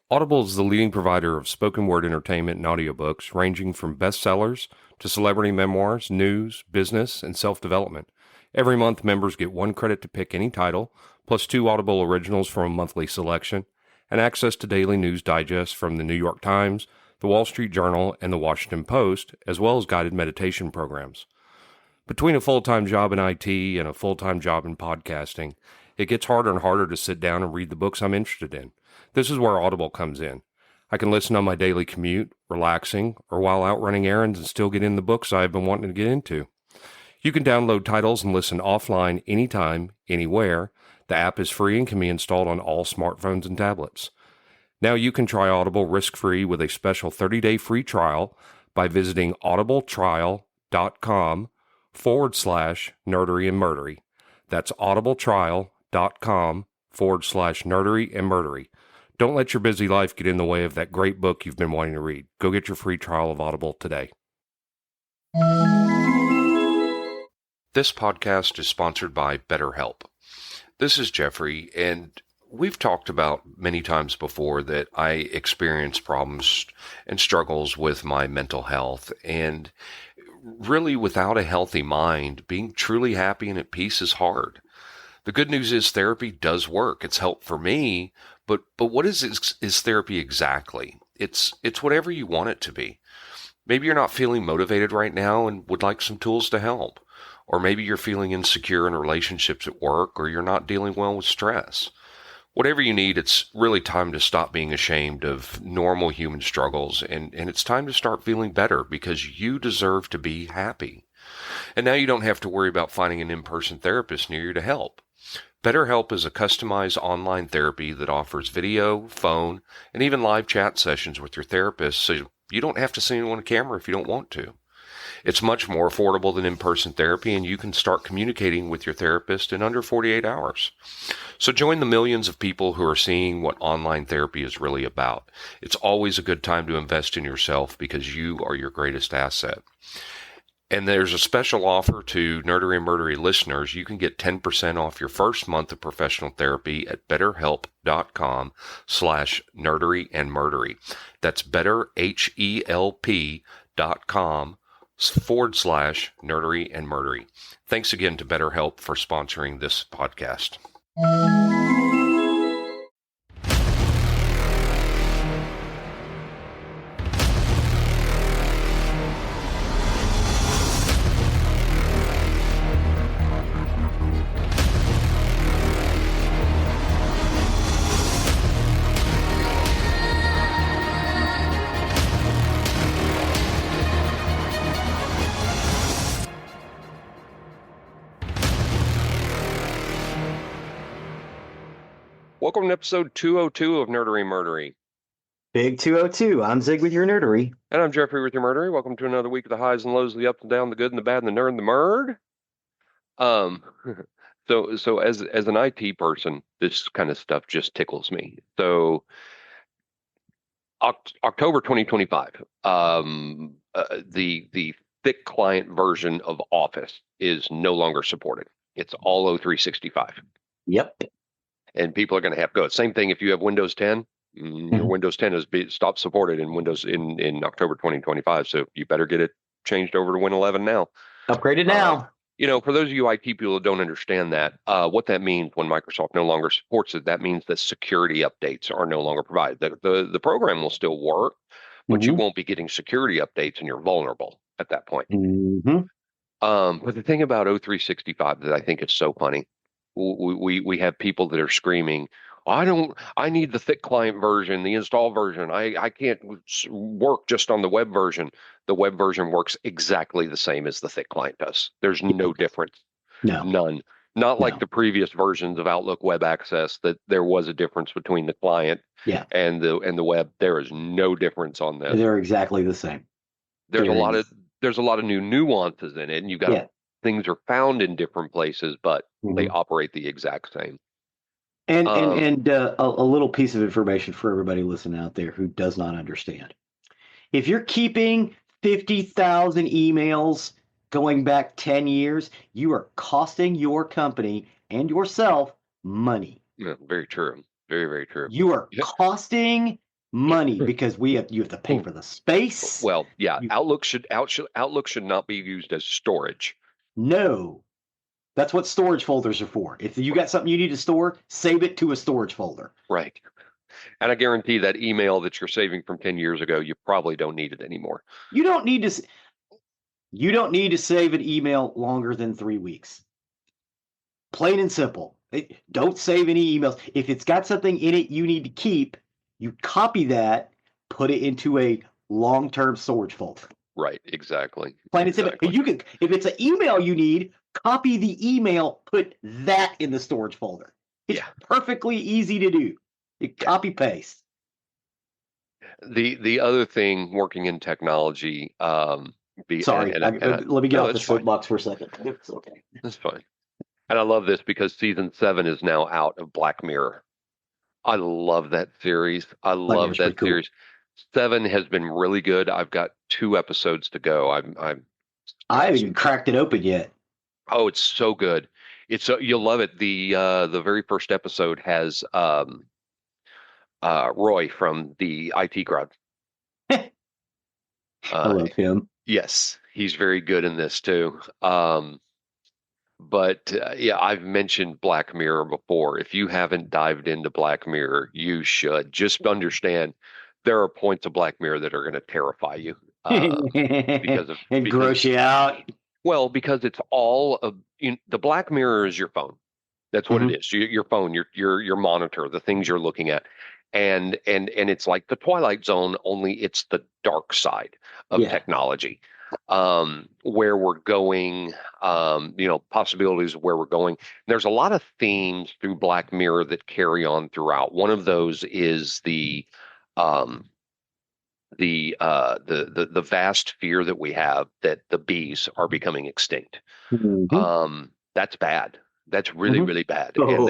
Audible is the leading provider of spoken word entertainment and audiobooks, ranging from bestsellers to celebrity memoirs, news, business, and self-development. Every month, members get 1 credit to pick any title, plus 2 Audible originals from a monthly selection, and access to daily news digests from the New York Times, the Wall Street Journal, and the Washington Post, as well as guided meditation programs. Between a full-time job in IT and a full-time job in podcasting, it gets harder and harder to sit down and read the books I'm interested in. This is where Audible comes in. I can listen on my daily commute, relaxing, or while out running errands and still get in the books I've been wanting to get into. You can download titles and listen offline anytime, anywhere. The app is free and can be installed on all smartphones and tablets. Now you can try Audible risk-free with a special 30-day free trial by visiting audibletrial.com/nerdery and murdery. That's audibletrial.com/nerdery and murdery. Don't let your busy life get in the way of that great book you've been wanting to read. Go get your free trial of Audible today. This podcast is sponsored by BetterHelp. This is Geoffrey, and we've talked about many times before that I experience problems and struggles with my mental health, and really without a healthy mind, being truly happy and at peace is hard. The good news is therapy does work. It's helped for me, but what is therapy exactly? It's whatever you want it to be. Maybe you're not feeling motivated right now and would like some tools to help. Or maybe you're feeling insecure in relationships at work, or you're not dealing well with stress. Whatever you need, it's really time to stop being ashamed of normal human struggles, and it's time to start feeling better because you deserve to be happy. And now you don't have to worry about finding an in-person therapist near you to help. BetterHelp is a customized online therapy that offers video, phone, and even live chat sessions with your therapist, so you don't have to see anyone on camera if you don't want to. It's much more affordable than in-person therapy, and you can start communicating with your therapist in under 48 hours. So join the millions of people who are seeing what online therapy is really about. It's always a good time to invest in yourself because you are your greatest asset. And there's a special offer to Nerdery and Murdery listeners. You can get 10% off your first month of professional therapy at betterhelp.com/nerdery and murdery. That's betterhelp.com/nerdery and murdery. Thanks again to BetterHelp for sponsoring this podcast. Welcome to episode 202 of Nerdery Murdery. Big 202. I'm Zig with your nerdery. And I'm Geoffrey with your murdery. Welcome to another week of the highs and lows, the up and down, the good and the bad, and the nerd and the murd. So as an IT person, this kind of stuff just tickles me. So October 2025, the thick client version of Office is no longer supported. It's all O365. Yep. And people are going to have to go. Same thing if you have Windows 10. Your Windows 10 has stopped supported in Windows in October 2025. So you better get it changed over to Win 11 now. Upgrade it now. For those of you IT people that don't understand that, what that means when Microsoft no longer supports it, that means that security updates are no longer provided. The program will still work, but you won't be getting security updates, and you're vulnerable at that point. But the thing about O365 that I think is so funny, we have people that are screaming, I need the thick client version, the install version. I can't work just on the web version. The web version works exactly the same as the thick client does. There's no difference. No. None. Not like the previous versions of Outlook Web Access that there was a difference between the client and the web. There is no difference on this. They're exactly the same. There's a lot of new nuances in it, and you've got things are found in different places, but they operate the exact same. And a little piece of information for everybody listening out there who does not understand. If you're keeping 50,000 emails going back 10 years, you are costing your company and yourself money. Yeah, very true. Very, very true. You are costing money because you have to pay for the space. Well, yeah, You, Outlook should not be used as storage. no, that's what storage folders are for. If you got something you need to store, save it to a storage folder. Right. And I guarantee that email that you're saving from 10 years ago, you probably don't need it anymore. You don't need to. You don't need to save an email longer than 3 weeks. Plain and simple. Don't save any emails. If it's got something in it you need to keep, you copy that, put it into a long-term storage folder. Right, exactly. Plain and simple. You can, if it's an email you need, copy the email, put that in the storage folder. It's perfectly easy to do. You copy paste. The other thing working in technology, Sorry, let me get off the soapbox for a second. It's okay. That's fine. And I love this because season 7 is now out of Black Mirror. I love that series. I love that series. Cool. 7 has been really good. I've got 2 episodes to go. I haven't even cracked it open yet. Oh, it's so good. You'll love it. The very first episode has Roy from the IT Crowd. I love him. Yes, he's very good in this too. But I've mentioned Black Mirror before. If you haven't dived into Black Mirror, you should. Just understand there are points of Black Mirror that are going to terrify you and gross you out. Well, because it's all of the Black Mirror is your phone. That's what it is. Your phone, your monitor, the things you're looking at. And it's like the Twilight Zone, only it's the dark side of technology. Where we're going, possibilities of where we're going. There's a lot of themes through Black Mirror that carry on throughout. One of those is the vast fear that we have that the bees are becoming extinct. That's bad. That's really, really bad. And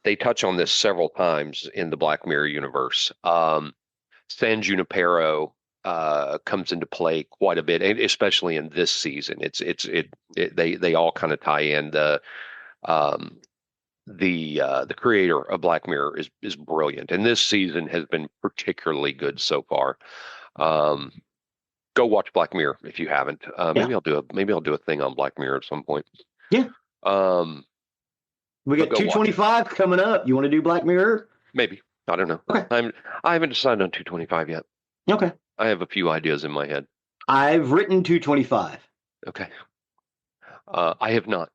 they touch on this several times in the Black Mirror universe. San Junipero comes into play quite a bit, and especially in this season. They all kind of tie in. The creator of Black Mirror is brilliant, and this season has been particularly good so far. Go watch Black Mirror if you haven't. Maybe I'll do a thing on Black Mirror at some point. Yeah. We got 225 coming up. You want to do Black Mirror? Maybe. I don't know. Okay. I haven't decided on 225 yet. Okay. I have a few ideas in my head. I've written 225. Okay. I have not.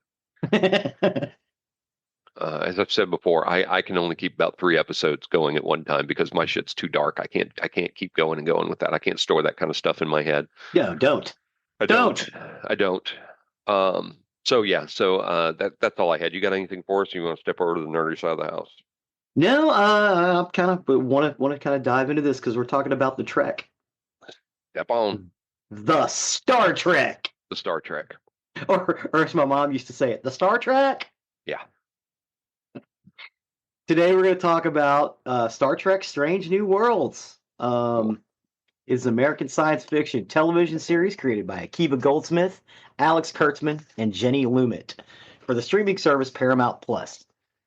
As I've said before, I can only keep about 3 episodes going at one time because my shit's too dark. I can't keep going and going with that. I can't store that kind of stuff in my head. No, don't. I don't. That's all I had. You got anything for us? You want to step over to the nerdy side of the house? No, I kind of want to kind of dive into this because we're talking about the Trek. Step on. The Star Trek. The Star Trek. Or as my mom used to say it, the Star Trek. Yeah. Today we're going to talk about Star Trek: Strange New Worlds. It's an American science fiction television series created by Akiva Goldsmith, Alex Kurtzman, and Jenny Lumet for the streaming service Paramount Plus.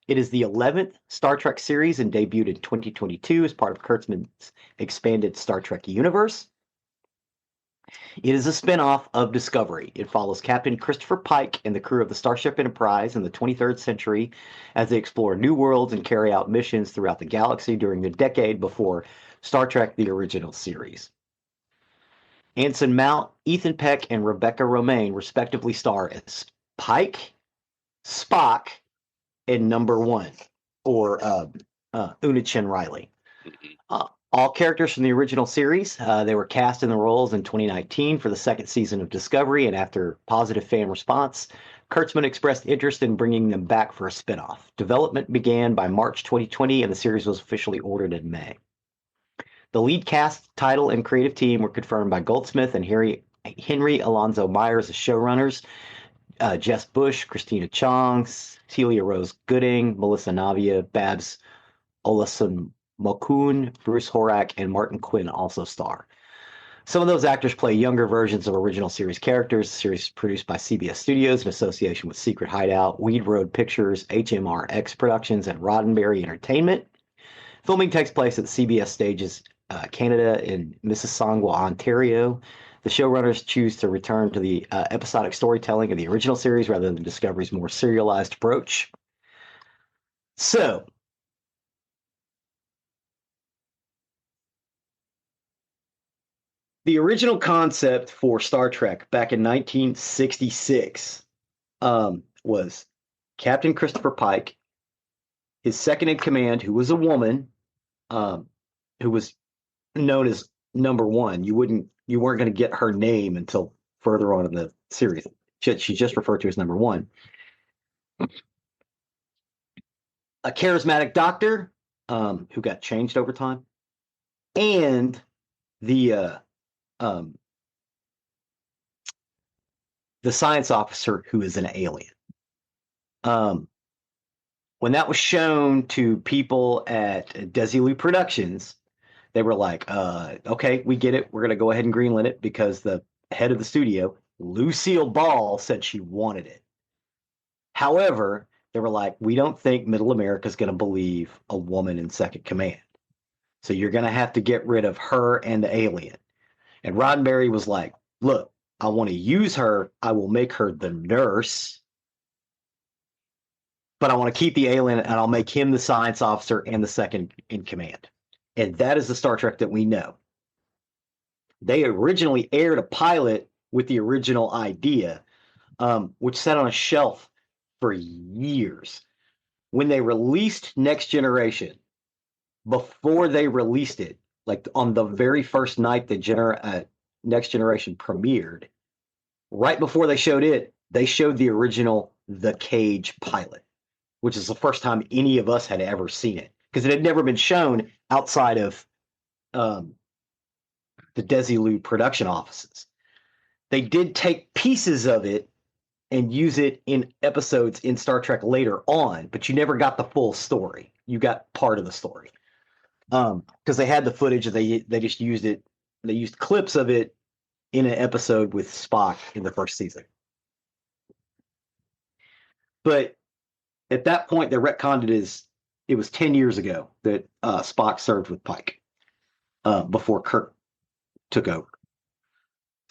It is the 11th Star Trek series and debuted in 2022 as part of Kurtzman's expanded Star Trek universe. It is a spin-off of Discovery. It follows Captain Christopher Pike and the crew of the Starship Enterprise in the 23rd century as they explore new worlds and carry out missions throughout the galaxy during the decade before Star Trek: The Original Series. Anson Mount, Ethan Peck, and Rebecca Romaine respectively star as Pike, Spock, and Number One, or Una Chen Riley. All characters from the original series, they were cast in the roles in 2019 for the second season of Discovery, and after positive fan response, Kurtzman expressed interest in bringing them back for a spinoff. Development began by March 2020, and the series was officially ordered in May. The lead cast, title, and creative team were confirmed by Goldsmith and Henry Alonso Myers as showrunners. Jess Bush, Christina Chong, Celia Rose Gooding, Melissa Navia, Babs Olasunmokun, Bruce Horak, and Martin Quinn also star. Some of those actors play younger versions of original series characters. The series is produced by CBS Studios in association with Secret Hideout, Weed Road Pictures, HMRX Productions, and Roddenberry Entertainment. Filming takes place at CBS Stages, Canada, in Mississauga, Ontario. The showrunners choose to return to the episodic storytelling of the original series rather than Discovery's more serialized approach. So, the original concept for Star Trek back in 1966 was Captain Christopher Pike, his second in command, who was a woman, who was known as Number One. You weren't going to get her name until further on in the series. She's just referred to as Number One. A charismatic doctor who got changed over time, and the science officer who is an alien. When that was shown to people at Desilu Productions, they were like, okay, we get it. We're going to go ahead and greenlit it because the head of the studio, Lucille Ball, said she wanted it. However, they were like, we don't think Middle America is going to believe a woman in second command. So you're going to have to get rid of her and the alien. And Roddenberry was like, look, I want to use her. I will make her the nurse, but I want to keep the alien and I'll make him the science officer and the second in command. And that is the Star Trek that we know. They originally aired a pilot with the original idea, which sat on a shelf for years. When they released Next Generation, before they released it, like on the very first night the Next Generation premiered, right before they showed it, they showed the original The Cage pilot, which is the first time any of us had ever seen it, because it had never been shown outside of the Desilu production offices. They did take pieces of it and use it in episodes in Star Trek later on, but you never got the full story. You got part of the story. Because they had the footage, they just used it. They used clips of it in an episode with Spock in the first season. But at that point, they retconned it was 10 years ago that Spock served with Pike before Kirk took over.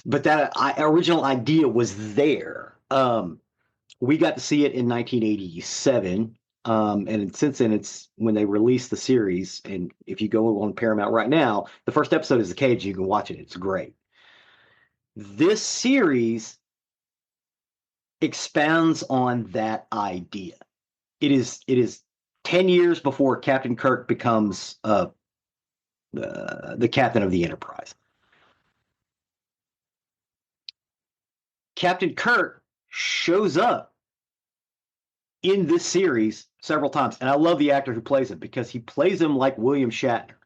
But that original idea was there. We got to see it in 1987. And since then, it's when they released the series. And if you go on Paramount right now, the first episode is The Cage. You can watch it. It's great. This series expands on that idea. It is 10 years before Captain Kirk becomes the captain of the Enterprise. Captain Kirk shows up in this series several times, and I love the actor who plays him because he plays him like William Shatner,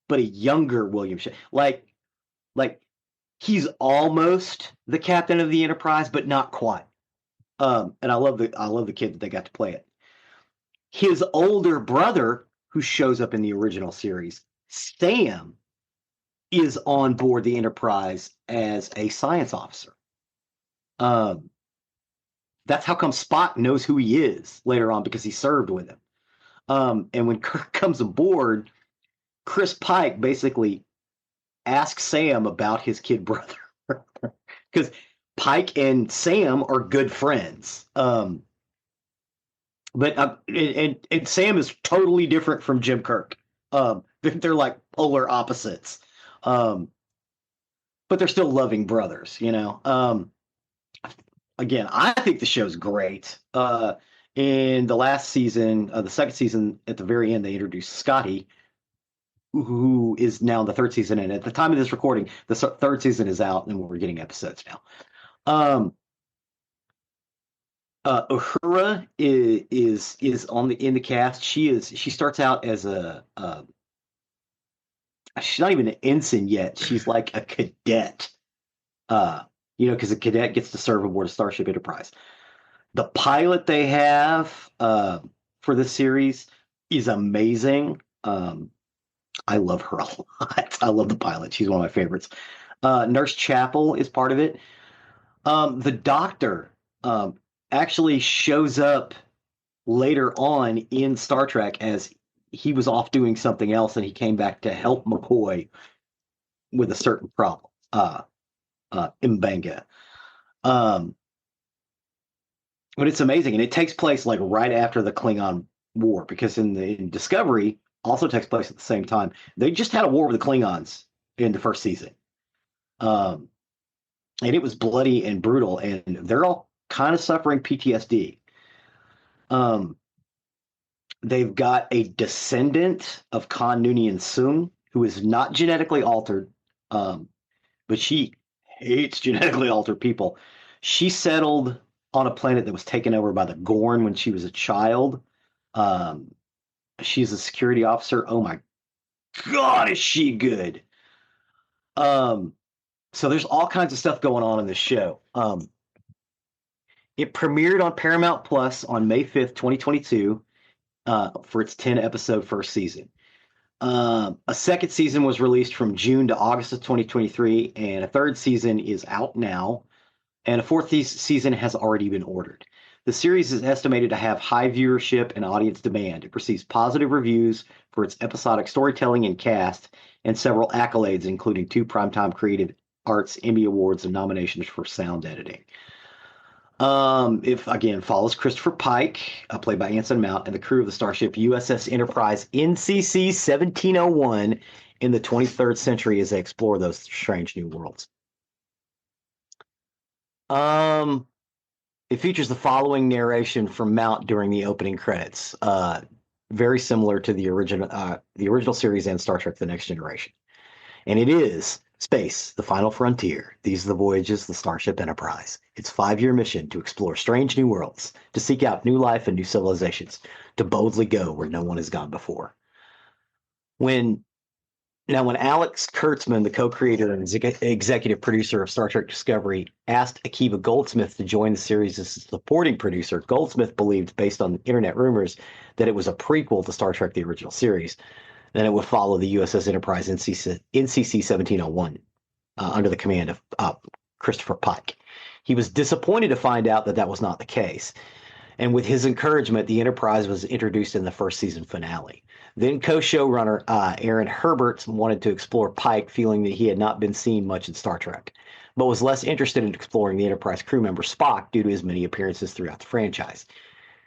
but a younger William Shatner. Like he's almost the captain of the Enterprise, but not quite. And I love the kid that they got to play it. His older brother, who shows up in the original series, Sam, is on board the Enterprise as a science officer. That's how come Spock knows who he is later on, because he served with him. And when Kirk comes aboard, Chris Pike basically asks Sam about his kid brother, because Pike and Sam are good friends. But Sam is totally different from Jim Kirk. They're like polar opposites. But they're still loving brothers, you know. Again, I think the show's great. In the last season, the second season, at the very end, they introduced Scotty, who is now in the third season. And at the time of this recording, the third season is out, and we're getting episodes now. Uhura is in the cast. She starts out as she's not even an ensign yet. She's like a cadet. Because a cadet gets to serve aboard a Starship Enterprise. The pilot they have for this series is amazing. I love her a lot. I love the pilot. She's one of my favorites. Nurse Chapel is part of it. The Doctor actually shows up later on in Star Trek as he was off doing something else, and he came back to help McCoy with a certain problem. Mbanga. But it's amazing, and it takes place like right after the Klingon War, because in Discovery also takes place at the same time. They just had a war with the Klingons in the first season, and it was bloody and brutal, and they're all kind of suffering PTSD. They've got a descendant of Khan Noonien Soong who is not genetically altered, but she hates genetically altered people. She settled on a planet that was taken over by the Gorn when she was a child. She's a security officer. Oh my God, is she good? So there's all kinds of stuff going on in this show. It premiered on Paramount Plus on May 5th, 2022, for its 10-episode first season. A second season was released from June to August of 2023, and a third season is out now, and a fourth season has already been ordered. The series is estimated to have high viewership and audience demand. It receives positive reviews for its episodic storytelling and cast, and several accolades, including 2 Primetime Creative Arts Emmy Awards and nominations for sound editing. If again follows Christopher Pike, played by Anson Mount, and the crew of the starship USS Enterprise NCC 1701 in the 23rd century as they explore those strange new worlds. It features the following narration from Mount during the opening credits, very similar to the original series and Star Trek: The Next Generation, and it is. Space, the final frontier. These are the voyages of the Starship Enterprise. Its 5-year mission to explore strange new worlds, to seek out new life and new civilizations, to boldly go where no one has gone before. When Alex Kurtzman, the co-creator and executive producer of Star Trek Discovery, asked Akiva Goldsmith to join the series as a supporting producer, Goldsmith believed, based on internet rumors, that it was a prequel to Star Trek: The Original Series. Then it would follow the USS Enterprise NCC 1701 under the command of Christopher Pike. He was disappointed to find out that was not the case. And with his encouragement, the Enterprise was introduced in the first season finale. Then co-showrunner Aaron Herbert wanted to explore Pike, feeling that he had not been seen much in Star Trek, but was less interested in exploring the Enterprise crew member Spock due to his many appearances throughout the franchise.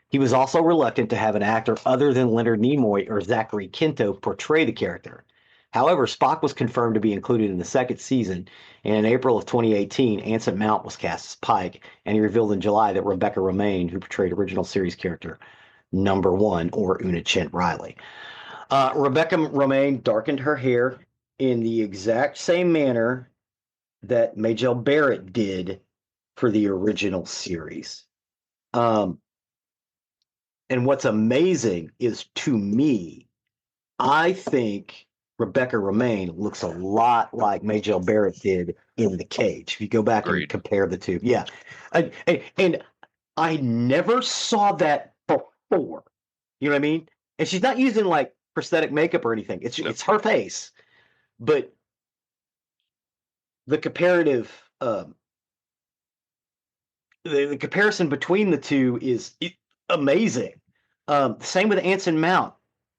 He was also reluctant to have an actor other than Leonard Nimoy or Zachary Quinto portray the character. However, Spock was confirmed to be included in the second season, and in April of 2018, Anson Mount was cast as Pike, and he revealed in July that Rebecca Romijn, who portrayed original series character number 1, or Una Chent Riley. Rebecca Romijn darkened her hair in the exact same manner that Majel Barrett did for the original series. And what's amazing is, to me, I think Rebecca Romijn looks a lot like Majel Barrett did in The Cage. If you go back and compare the two. Yeah. And I never saw that before. You know what I mean? And she's not using like prosthetic makeup or anything. It's her face. But the comparative the comparison between the two is amazing. Same with Anson Mount.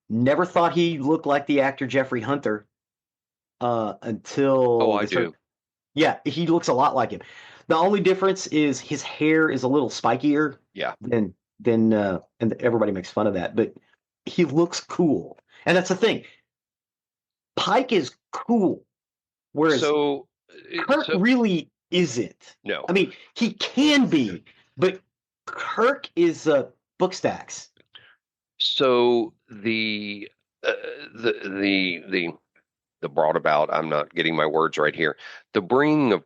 Never thought he looked like the actor Jeffrey Hunter until... Oh, I do. Yeah, he looks a lot like him. The only difference is his hair is a little spikier. Yeah. And everybody makes fun of that, but he looks cool. And that's the thing. Pike is cool, whereas Kirk really isn't. No. I mean, he can be, but Kirk is book stacks. So the brought about, I'm not getting my words right here, the bringing of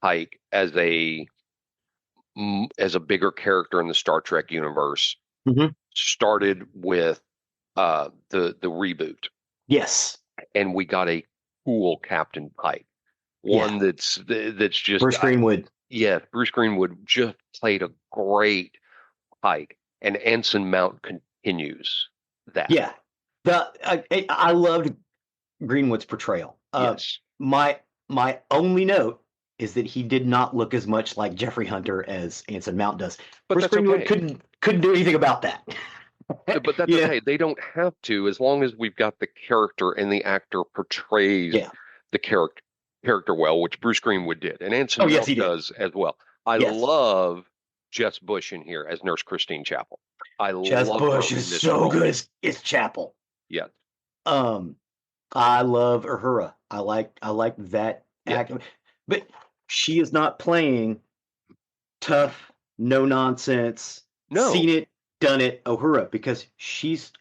Pike as a bigger character in the Star Trek universe started with the reboot. Yes. And we got a cool Captain Pike. One that's just Bruce Greenwood. Bruce Greenwood just played a great Pike, and Anson Mount continues that. Yeah. I loved Greenwood's portrayal. Yes. My only note is that he did not look as much like Jeffrey Hunter as Anson Mount does. But Bruce Greenwood couldn't do anything about that. But that's Yeah. okay. They don't have to, as long as we've got the character and the actor portrays Yeah. the character well, which Bruce Greenwood did, and Oh, Anson yes, Mount he did. does as well. I Yes. love Jess Bush in here as Nurse Christine Chapel. I Jess love Bush her is in this so role. good as Chapel. Yes, Um, I love Uhura. I like that yes. act, but she is not playing tough, no nonsense, seen No, it, done it Uhura because she's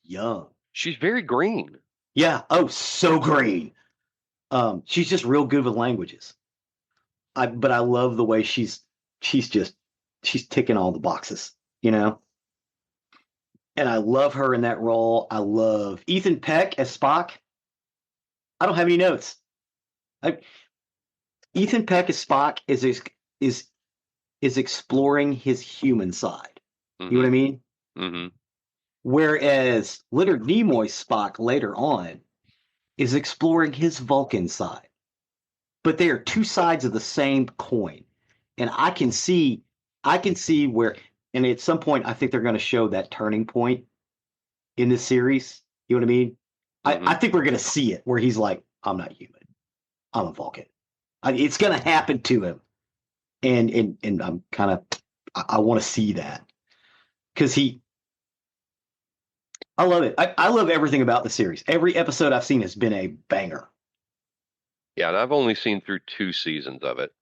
young. she's very green. Yeah. Oh, so green. She's just real good with languages. But I love the way she's just she's ticking all the boxes, you know. And I love her in that role. I love Ethan Peck as Spock. I don't have any notes. I, Ethan Peck as Spock is is exploring his human side. You know what Hmm. I mean? Hmm. Whereas Leonard Nimoy's Spock later on is exploring his Vulcan side. But they are two sides of the same coin. And I can see where, and at some point I think they're going to show that turning point in this series. You know what I mean? I Hmm. think we're going to see it where he's like, I'm not human. I'm a Vulcan. It's going to happen to him. And I'm kind of, I want to see that because I love it. I love everything about the series. Every episode I've seen has been a banger. Yeah, and I've only seen through 2 seasons of it,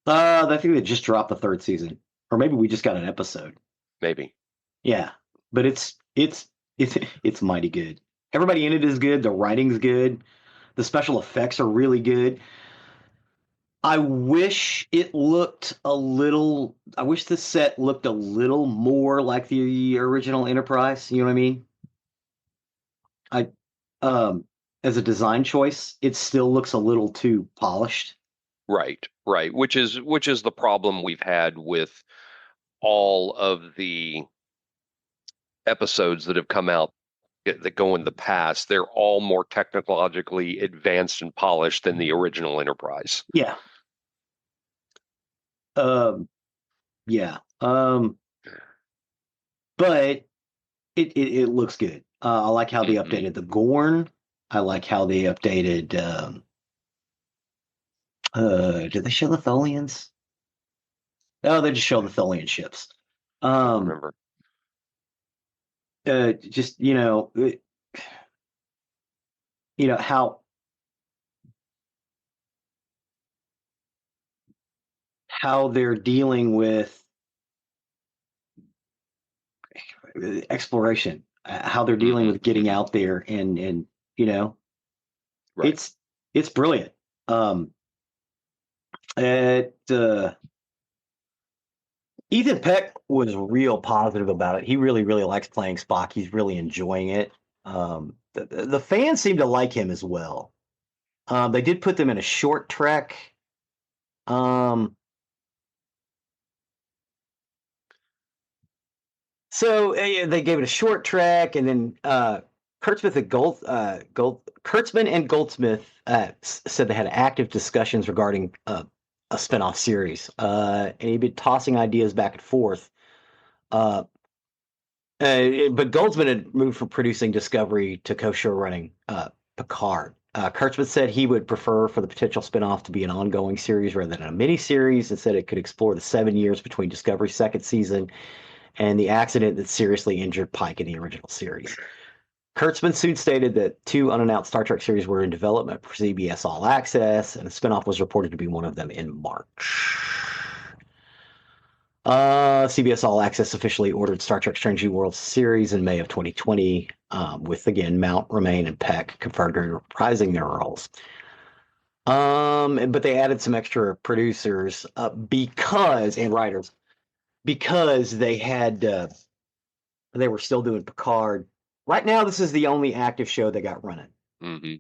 I think they just dropped the third season, or maybe we just got an episode. maybe. Yeah, but it's mighty good. Everybody in it is good. The writing's good. The special effects are really good. I wish it looked a little. I wish the set looked a little more like the original Enterprise. You know what I mean? I um as a design choice, it still looks a little too polished. Right, right. Which is the problem we've had with all of the episodes that have come out that go in the past. They're all more technologically advanced and polished than the original Enterprise. Yeah. Um. Yeah. But it looks good. I like how they Hmm. updated the Gorn. I like how they updated. Did they show the Tholians? Oh, they just show the Tholian ships. Don't Um. remember. Just how they're dealing with exploration, how they're dealing Hmm. with getting Hmm. out there, and you know, Right. it's it's brilliant. Um, it Ethan Peck was real positive about it. He really, really likes playing Spock. He's really enjoying it. The fans seem to like him as well. They did put them in a short trek. Um, they gave it a short trek, and then Kurtzman and Goldsmith said they had active discussions regarding a spinoff series, and he'd been tossing ideas back and forth. Uh, but Goldsman had moved from producing Discovery to co-show running Picard. Kurtzman said he would prefer for the potential spinoff to be an ongoing series rather than a mini-series, and said it could explore the 7 years between Discovery's second season and the accident that seriously injured Pike in the original series. Kurtzman soon stated that 2 unannounced Star Trek series were in development for CBS All Access, and a spinoff was reported to be one of them in March. CBS All Access officially ordered Star Trek Strange New Worlds series in May of 2020, with again Mount, Romaine, and Peck confirmed reprising their roles. But they added some extra producers and writers because they were still doing Picard. Right now, this is the only active show they got running. Hmm.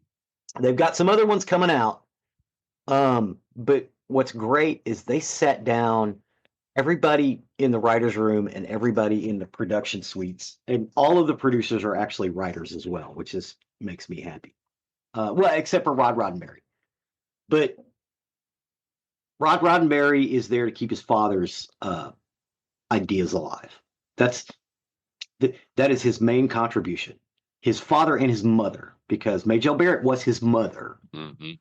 They've got some other ones coming out. But what's great is they sat down everybody in the writers' room and everybody in the production suites, and all of the producers are actually writers as well, which is makes me happy. Well, except for Rod Roddenberry, but Rod Roddenberry is there to keep his father's ideas alive. That's That is his main contribution. His father and his mother, because Majel Barrett was his mother. Mm-hmm.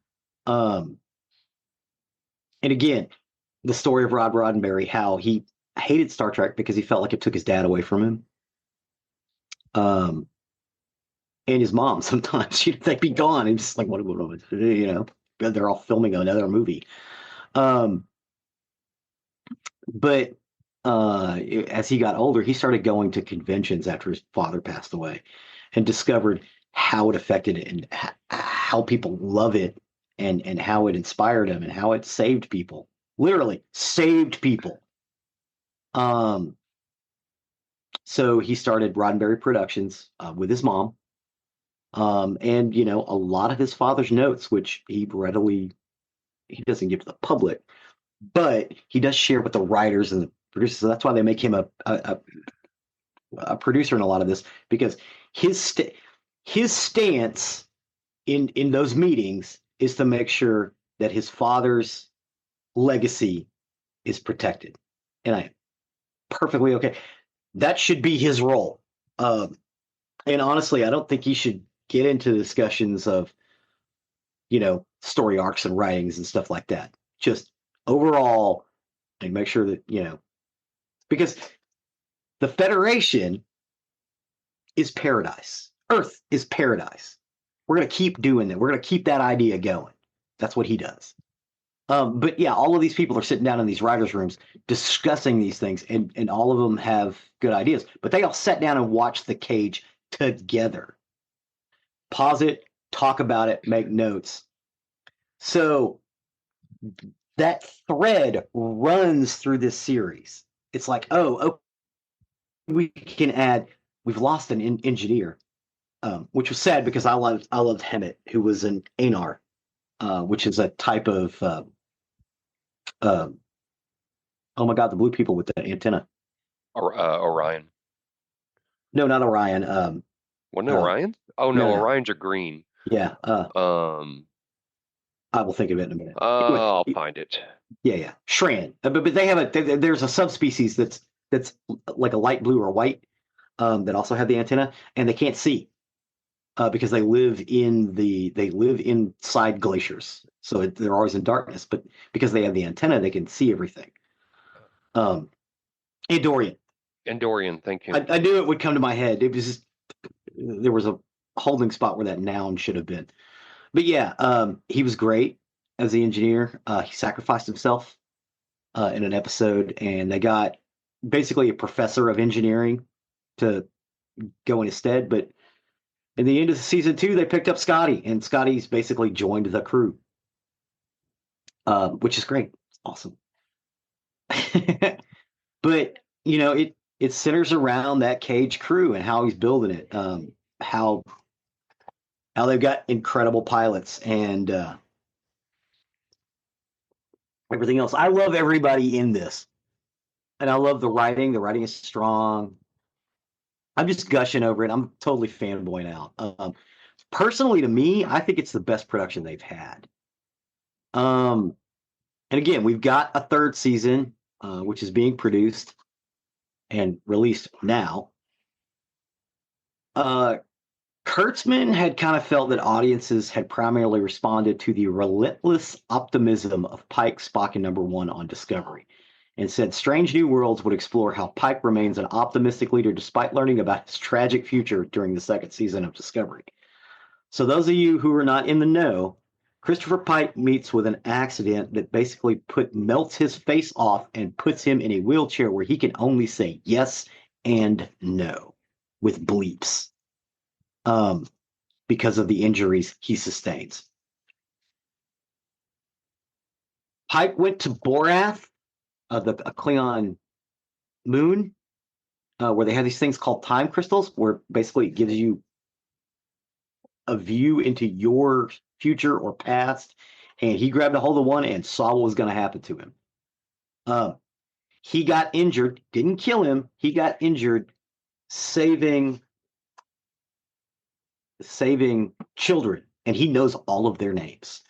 And again, the story of Rod Roddenberry, how he hated Star Trek because he felt like it took his dad away from him. And his mom sometimes they'd be gone and just like what they're all filming another movie. But as he got older, he started going to conventions after his father passed away, and discovered how it affected it and how people love it, and how it inspired him and how it saved people, literally saved people. So he started Roddenberry Productions with his mom. And a lot of his father's notes, which he doesn't give to the public, but he does share with the writers and the producers. So that's why they make him a producer in a lot of this, because his stance in those meetings is to make sure that his father's legacy is protected. And I am perfectly okay. That should be his role. And honestly, I don't think he should get into discussions of, story arcs and writings and stuff like that. Just overall, and make sure that, because the Federation is paradise. Earth is paradise. We're going to keep doing that. We're going to keep that idea going. That's what he does. But yeah, all of these people are sitting down in these writers' rooms discussing these things, and all of them have good ideas. But they all sat down and watched The Cage together. Pause it, talk about it, make notes. So that thread runs through this series. It's like, we can add. We've lost an engineer, which was sad because I loved Hemet, who was an Anar, which is a type of oh my god, the blue people with the antenna. Orion. No, not Orion. Wasn't it Orion? Oh no, Orions are green. Yeah. I will think of it in a minute. I'll find it. Yeah. Shran. But they have there's a subspecies that's like a light blue or white that also have the antenna, and they can't see because they live inside glaciers. So they're always in darkness, but because they have the antenna, they can see everything. Andorian. Andorian, thank you. I knew it would come to my head. It was just, there was a holding spot where that noun should have been. But yeah, he was great as the engineer. He sacrificed himself in an episode, and they got basically a professor of engineering to go in his stead. But in the end of season 2, they picked up Scotty, and Scotty's basically joined the crew, which is great. It's awesome. But it centers around that Cage crew and how he's building it, how they've got incredible pilots and everything else. I love everybody in this, and I love the writing. The writing is strong. I'm just gushing over it. I'm totally fanboying out. Personally, to me, I think it's the best production they've had. And again, we've got a 3rd season, which is being produced and released now. Kurtzman had kind of felt that audiences had primarily responded to the relentless optimism of Pike, Spock, and Number One on Discovery, and said Strange New Worlds would explore how Pike remains an optimistic leader despite learning about his tragic future during the 2nd season of Discovery. So those of you who are not in the know, Christopher Pike meets with an accident that basically melts his face off and puts him in a wheelchair where he can only say yes and no with bleeps. Because of the injuries he sustains. Pike went to Borath, a Klingon moon, where they have these things called time crystals, where basically it gives you a view into your future or past. And he grabbed a hold of one and saw what was going to happen to him. He got injured, didn't kill him. He got injured saving children, and he knows all of their names.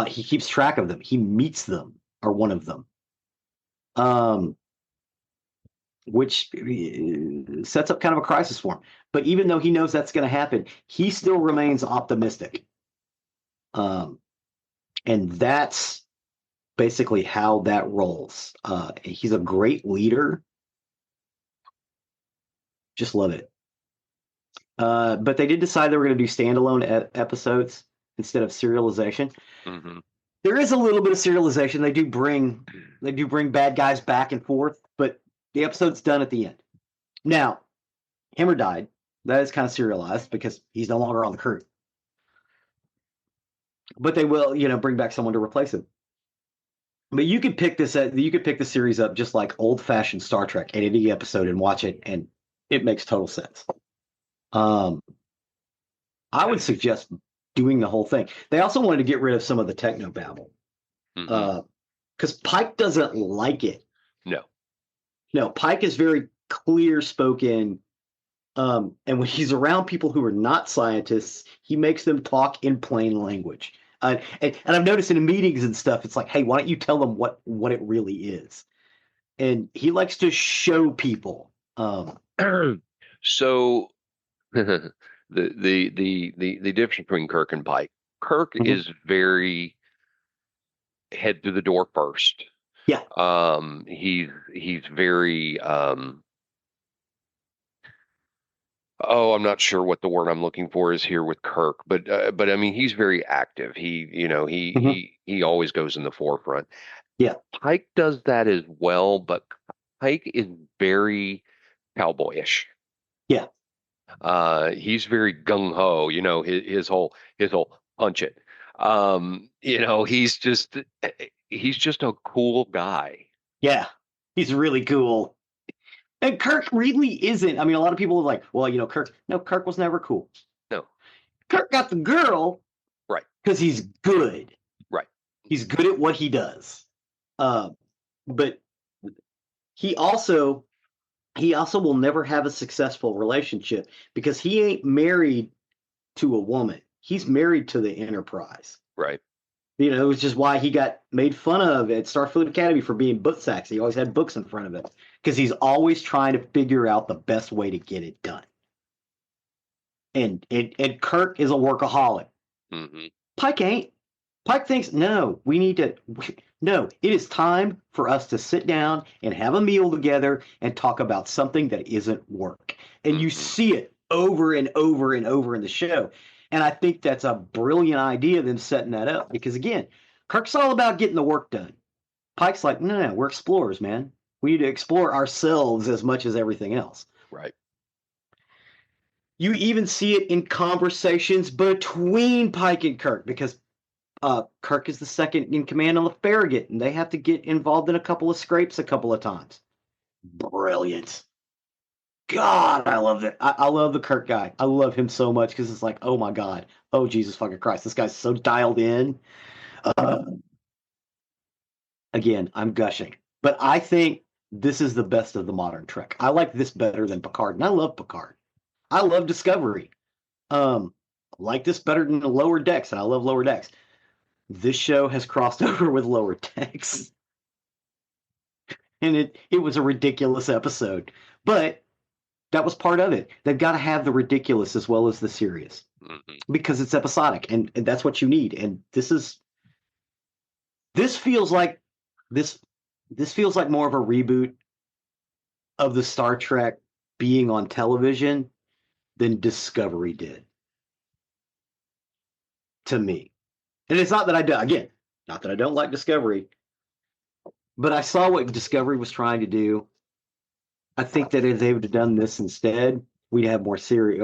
He keeps track of them. He meets them, or one of them. which sets up kind of a crisis for him. But even though he knows that's going to happen, he still remains optimistic. And that's basically how that rolls. He's a great leader. Just love it. But they did decide they were going to do standalone episodes instead of serialization. Mm-hmm. There is a little bit of serialization. They do bring bad guys back and forth, but the episode's done at the end. Now, Himmer died. That is kind of serialized because he's no longer on the crew. But they will, bring back someone to replace him. But you could pick this. You could pick the series up just like old-fashioned Star Trek at any episode and watch it, and it makes total sense. I would suggest doing the whole thing. They also wanted to get rid of some of the techno babble, because Pike doesn't like it. No, Pike is very clear-spoken, and when he's around people who are not scientists, he makes them talk in plain language. And I've noticed in meetings and stuff, it's like, hey, why don't you tell them what it really is? And he likes to show people. So the difference between Kirk and Pike. Kirk is very head through the door first. Yeah. He's very I'm not sure what the word I'm looking for is here with Kirk, but I mean he's very active. He always goes in the forefront. Yeah. Pike does that as well, but Pike is very cowboyish. Yeah. He's very gung ho, his whole punch it. He's just a cool guy. Yeah. He's really cool. And Kirk really isn't. I mean, a lot of people are like, well, Kirk was never cool. No. Kirk got the girl. Right. Because he's good. Right. He's good at what he does. But he also will never have a successful relationship because he ain't married to a woman. He's married to the Enterprise. Right. Which is why he got made fun of at Starfleet Academy for being book sacks. He always had books in front of him because he's always trying to figure out the best way to get it done. And Kirk is a workaholic. Mm-hmm. Pike ain't. Pike thinks, no, it is time for us to sit down and have a meal together and talk about something that isn't work. And you see it over and over and over in the show. And I think that's a brilliant idea, them setting that up. Because, again, Kirk's all about getting the work done. Pike's like, no, we're explorers, man. We need to explore ourselves as much as everything else. Right. You even see it in conversations between Pike and Kirk because Kirk is the second in command on the Farragut, and they have to get involved in a couple of scrapes a couple of times. Brilliant. God, I love that. I love the Kirk guy. I love him so much because it's like, oh my God. Oh, Jesus fucking Christ. This guy's so dialed in. Again, I'm gushing. But I think this is the best of the modern Trek. I like this better than Picard, and I love Picard. I love Discovery. I like this better than the Lower Decks, and I love Lower Decks. This show has crossed over with Lower Decks. And it was a ridiculous episode. But that was part of it. They've got to have the ridiculous as well as the serious. Because it's episodic, and that's what you need. And this feels like more of a reboot of the Star Trek being on television than Discovery did. To me. And it's not that I don't like Discovery, but I saw what Discovery was trying to do. I think that if they would have done this instead, we'd have more series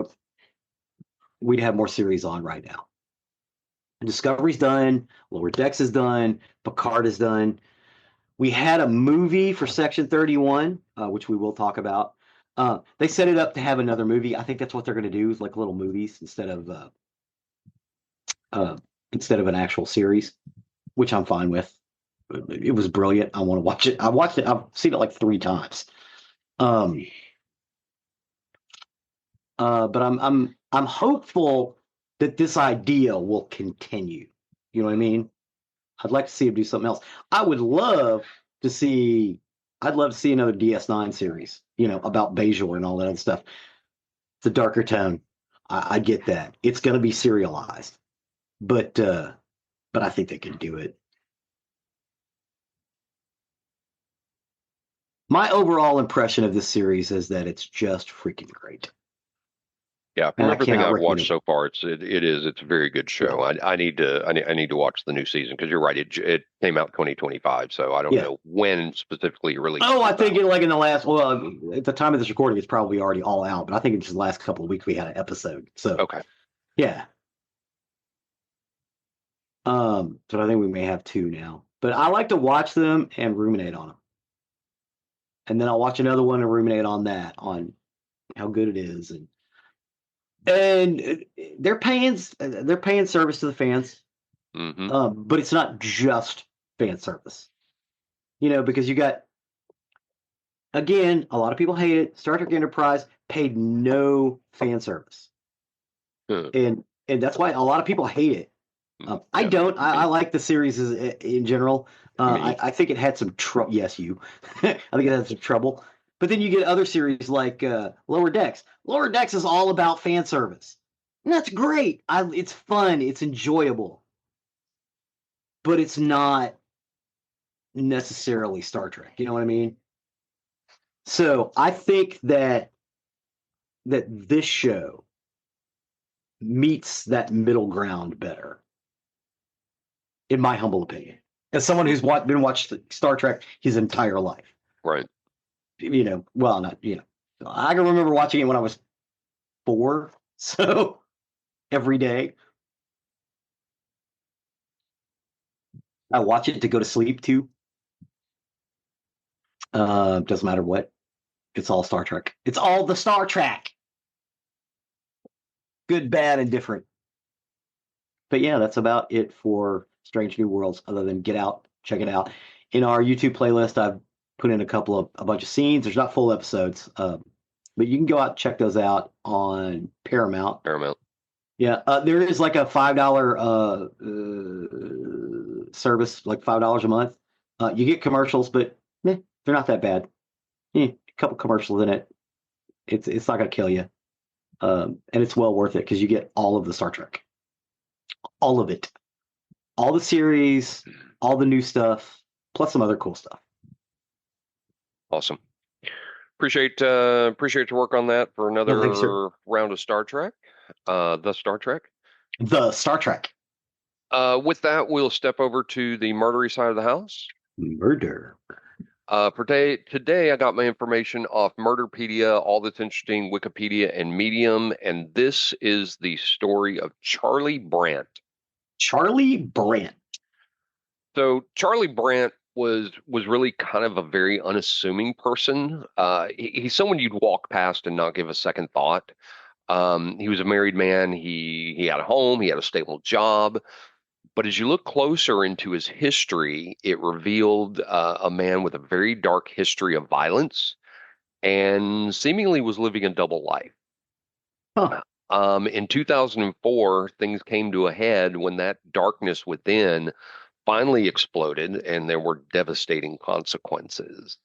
on right now. Discovery's done, Lower Decks is done, Picard is done. We had a movie for Section 31, which we will talk about. They set it up to have another movie. I think that's what they're going to do, is like little movies instead of an actual series, which I'm fine with. It was brilliant. I want to watch it. I watched it. I've seen it like 3 times. But I'm hopeful that this idea will continue. You know what I mean? I'd like to see him do something else. I would love to see I'd love to see another DS9 series, about Bajor and all that other stuff. It's a darker tone. I get that. It's going to be serialized, but I think they can do it. My overall impression of this series is that it's just freaking great. Yeah, from everything I've watched so far, it's a very good show. Yeah. I need to watch the new season because you're right. It came out 2025, so I don't know when specifically it released. Oh, I think in the last, at the time of this recording, it's probably already all out. But I think in just the last couple of weeks we had an episode. So okay, yeah. So I think we may have 2 now. But I like to watch them and ruminate on them, and then I'll watch another one and ruminate on that, on how good it is, and they're paying service to the fans, but it's not just fan service, because you got, again, a lot of people hate it. Star Trek Enterprise paid no fan service, and that's why a lot of people hate it. I don't. I like the series in general. I think it had some trouble. Yes, you. I think it had some trouble. But then you get other series like Lower Decks. Lower Decks is all about fan service. And that's great. It's fun. It's enjoyable. But it's not necessarily Star Trek. You know what I mean? So I think that this show meets that middle ground better, in my humble opinion, as someone who's been watching Star Trek his entire life. Right. Well, not, I can remember watching it when I was 4, so every day. I watch it to go to sleep too. Doesn't matter what. It's all Star Trek. It's all the Star Trek. Good, bad, and different. But yeah, that's about it for Strange New Worlds, other than get out, check it out. In our YouTube playlist, I've put in a bunch of scenes. There's not full episodes, but you can go out and check those out on Paramount. Yeah, there is like a $5 service, like $5 a month. You get commercials, but they're not that bad. A couple commercials in it. It's not going to kill you, and it's well worth it because you get all of the Star Trek, all of it, all the series, all the new stuff, plus some other cool stuff. Awesome. Appreciate your work on that for another round of Star Trek. The Star Trek. With that, we'll step over to the murdery side of the house. Murder. Today, I got my information off Murderpedia, All That's Interesting, Wikipedia, and Medium, and this is the story of Charlie Brandt. Charlie Brandt. So Charlie Brandt was really kind of a very unassuming person. He's someone you'd walk past and not give a second thought. He was a married man. He had a home. He had a stable job. But as you look closer into his history, it revealed a man with a very dark history of violence and seemingly was living a double life. Huh. In 2004, things came to a head when that darkness within finally exploded and there were devastating consequences.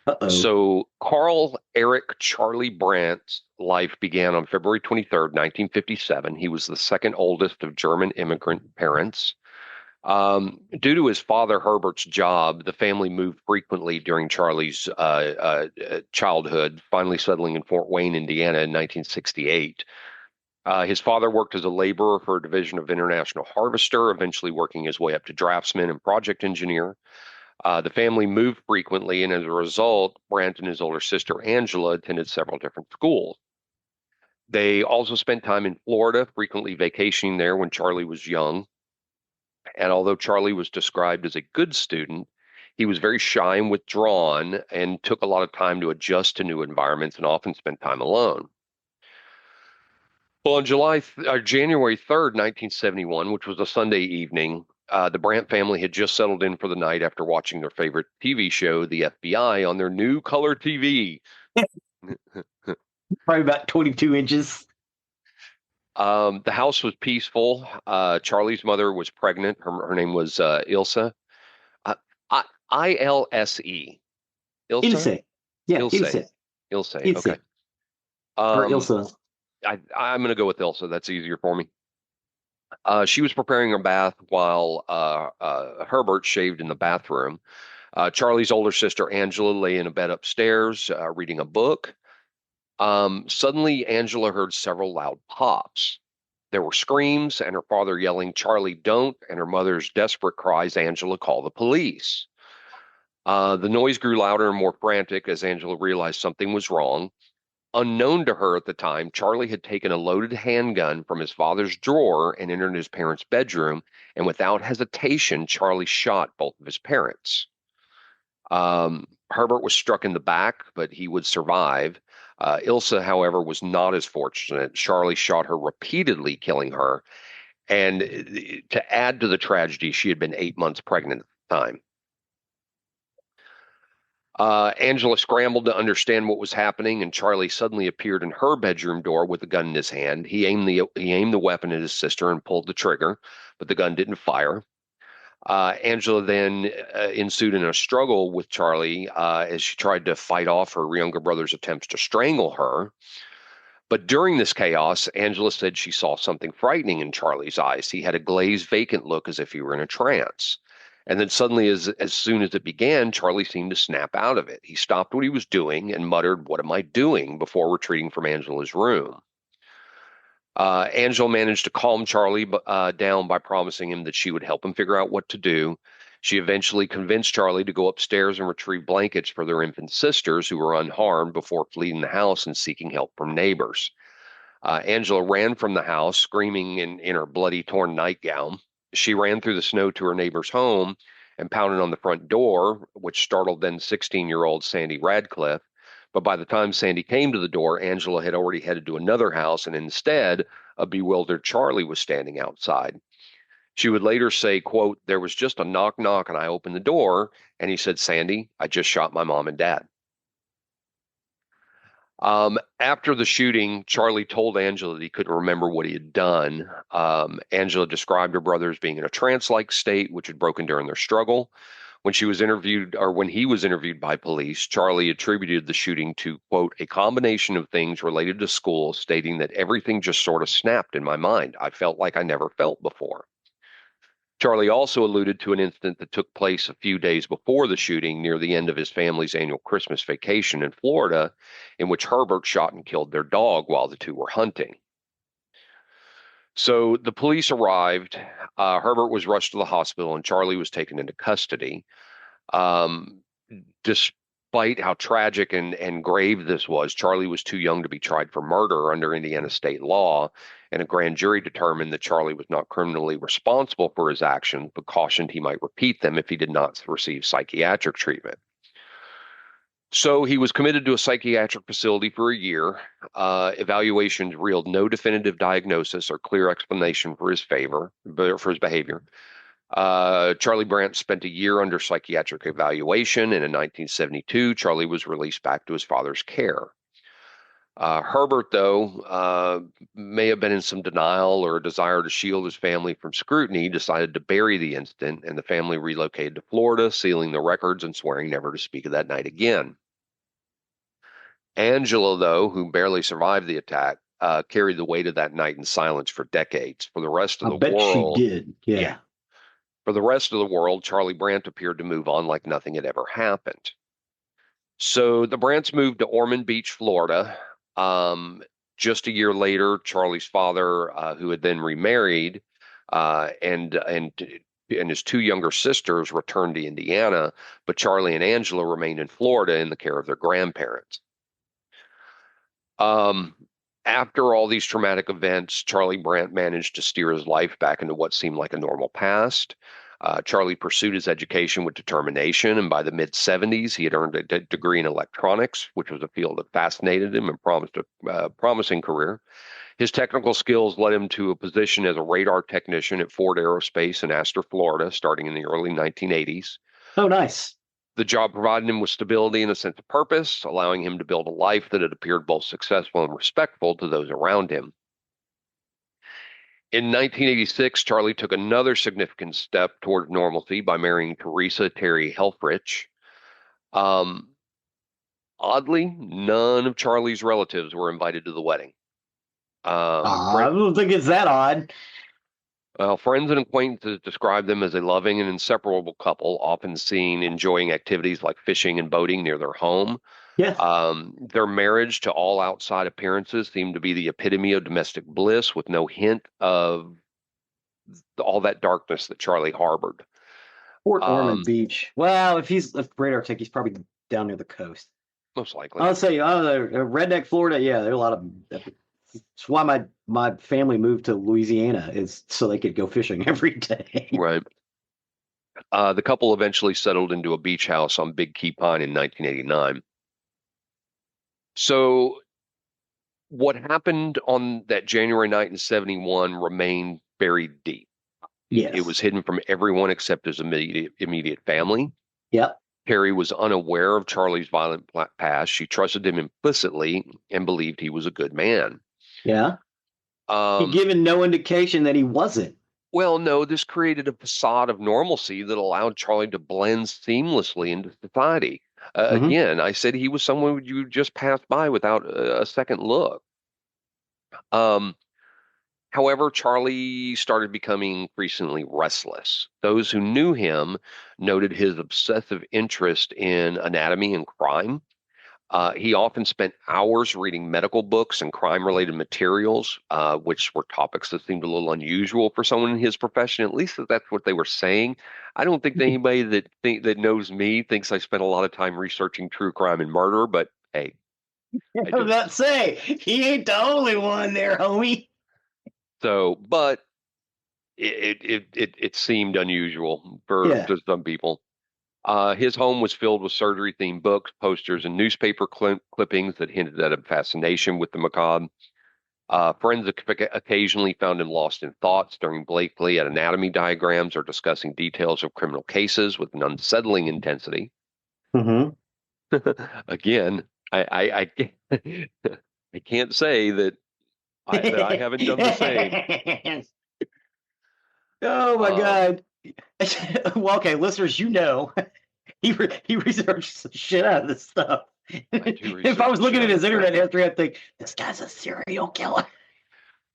Uh-oh. So Carl Eric Charlie Brandt's life began on February 23rd, 1957. He was the second oldest of German immigrant parents. Due to his father Herbert's job, the family moved frequently during Charlie's childhood, finally settling in Fort Wayne, Indiana in 1968. His father worked as a laborer for a division of International Harvester, eventually working his way up to draftsman and project engineer. The family moved frequently, and as a result, Brandt and his older sister Angela attended several different schools. They also spent time in Florida, frequently vacationing there when Charlie was young. And although Charlie was described as a good student, he was very shy and withdrawn and took a lot of time to adjust to new environments and often spent time alone. Well, on January 3rd, 1971, which was a Sunday evening, the Brandt family had just settled in for the night after watching their favorite TV show, The FBI, on their new color TV. Probably about 22 inches. The house was peaceful. Charlie's mother was pregnant. Her name was Ilse. ILSE. Ilsa? Ilse. Yeah, Ilse. Ilse. Ilse. Ilse. Okay. Or Um, Ilse. I'm going to go with Ilsa. That's easier for me. She was preparing her bath while Herbert shaved in the bathroom. Charlie's older sister, Angela, lay in a bed upstairs reading a book. Suddenly, Angela heard several loud pops. There were screams and her father yelling, "Charlie, don't," and her mother's desperate cries, "Angela, call the police." The noise grew louder and more frantic as Angela realized something was wrong. Unknown to her at the time, Charlie had taken a loaded handgun from his father's drawer and entered his parents' bedroom, and without hesitation, Charlie shot both of his parents. Herbert was struck in the back, but he would survive. Ilsa, however, was not as fortunate. Charlie shot her repeatedly, killing her. And to add to the tragedy, she had been 8 months pregnant at the time. Angela scrambled to understand what was happening, and Charlie suddenly appeared in her bedroom door with a gun in his hand. He aimed the weapon at his sister and pulled the trigger, but the gun didn't fire. Angela then ensued in a struggle with Charlie as she tried to fight off her younger brother's attempts to strangle her. But during this chaos, Angela said she saw something frightening in Charlie's eyes. He had a glazed, vacant look as if he were in a trance. And then suddenly, as soon as it began, Charlie seemed to snap out of it. He stopped what he was doing and muttered, "What am I doing?" before retreating from Angela's room. Angela managed to calm Charlie down by promising him that she would help him figure out what to do. She eventually convinced Charlie to go upstairs and retrieve blankets for their infant sisters who were unharmed before fleeing the house and seeking help from neighbors. Angela ran from the house, screaming in her bloody, torn nightgown. She ran through the snow to her neighbor's home and pounded on the front door, which startled then 16-year-old Sandy Radcliffe. But by the time Sandy came to the door, Angela had already headed to another house, and instead, a bewildered Charlie was standing outside. She would later say, quote, "There was just a knock, knock, and I opened the door, and he said, 'Sandy, I just shot my mom and dad.'" After the shooting, Charlie told Angela that he couldn't remember what he had done. Angela described her brother as being in a trance-like state, which had broken during their struggle. When he was interviewed by police, Charlie attributed the shooting to, quote, "a combination of things related to school," stating that everything just sort of snapped in my mind. I felt like I never felt before. Charlie also alluded to an incident that took place a few days before the shooting near the end of his family's annual Christmas vacation in Florida, in which Herbert shot and killed their dog while the two were hunting. So the police arrived. Herbert was rushed to the hospital, and Charlie was taken into custody. Um, Despite how tragic and grave this was, Charlie was too young to be tried for murder under Indiana state law, and a grand jury determined that Charlie was not criminally responsible for his actions, but cautioned he might repeat them if he did not receive psychiatric treatment. So he was committed to a psychiatric facility for a year. Evaluations revealed no definitive diagnosis or clear explanation for his behavior. Charlie Brandt spent a year under psychiatric evaluation, and in 1972, Charlie was released back to his father's care. Herbert, though, may have been in some denial or a desire to shield his family from scrutiny, decided to bury the incident, and the family relocated to Florida, sealing the records and swearing never to speak of that night again. Angela, though, who barely survived the attack, carried the weight of that night in silence for decades. For the rest of I the bet she world, did. Yeah. For the rest of the world, Charlie Brandt appeared to move on like nothing had ever happened. So the Brandts moved to Ormond Beach, Florida. Just a year later, Charlie's father, who had then remarried, and his two younger sisters returned to Indiana, but Charlie and Angela remained in Florida in the care of their grandparents. Um, After all these traumatic events, Charlie Brandt managed to steer his life back into what seemed like a normal past. Charlie pursued his education with determination, and by the mid 70s, he had earned a degree in electronics, which was a field that fascinated him and promised a promising career. His technical skills led him to a position as a radar technician at Ford Aerospace in Astor, Florida, starting in the early 1980s. Oh, nice. The job provided him with stability and a sense of purpose, allowing him to build a life that had appeared both successful and respectful to those around him. In 1986, Charlie took another significant step toward normalcy by marrying Teresa Terry Helfrich. Oddly, none of Charlie's relatives were invited to the wedding. I don't think it's that odd. Friends and acquaintances describe them as a loving and inseparable couple, often seen enjoying activities like fishing and boating near their home. Yeah. Their marriage, to all outside appearances, seemed to be the epitome of domestic bliss, with no hint of all that darkness that Charlie harbored. Port Ormond Um, Beach. Well, if he's a radar tech, he's probably down near the coast. Most likely. I'll say, redneck Florida. Yeah, there are a lot of. That's why my family moved to Louisiana, is so they could go fishing every day. Right. The couple eventually settled into a beach house on Big Key Pine in 1989. So what happened on that January night in 71 remained buried deep. It was Yes. hidden from everyone except his immediate family. Yep. Terry was unaware of Charlie's violent past. She trusted him implicitly and believed he was a good man. Yeah. He Um, given no indication that he wasn't. well, no, this created a facade of normalcy that allowed Charlie to blend seamlessly into society. Hmm. Again, I said he was someone you just pass by without a second look. Um, However, Charlie started becoming increasingly restless. Those who knew him noted his obsessive interest in anatomy and crime. He often spent hours reading medical books and crime-related materials, which were topics that seemed a little unusual for someone in his profession. At least that's what they were saying. I don't think that anybody that knows me thinks I spent a lot of time researching true crime and murder, but hey, I I was do. about to say, he ain't the only one there, homie. So, but it seemed unusual for Yeah. to some people. His home was filled with surgery-themed books, posters, and newspaper clippings that hinted at a fascination with the macabre. Friends occasionally found him lost in thought, staring blankly at anatomy diagrams or discussing details of criminal cases with an unsettling intensity. Hmm. Again, I can't, I can't say that I haven't done the same. Oh my Um, God. Well, okay, listeners, he researched the shit out of this stuff. I do If I research was the shit looking at out of his crap. internet history, I'd think this guy's a serial killer.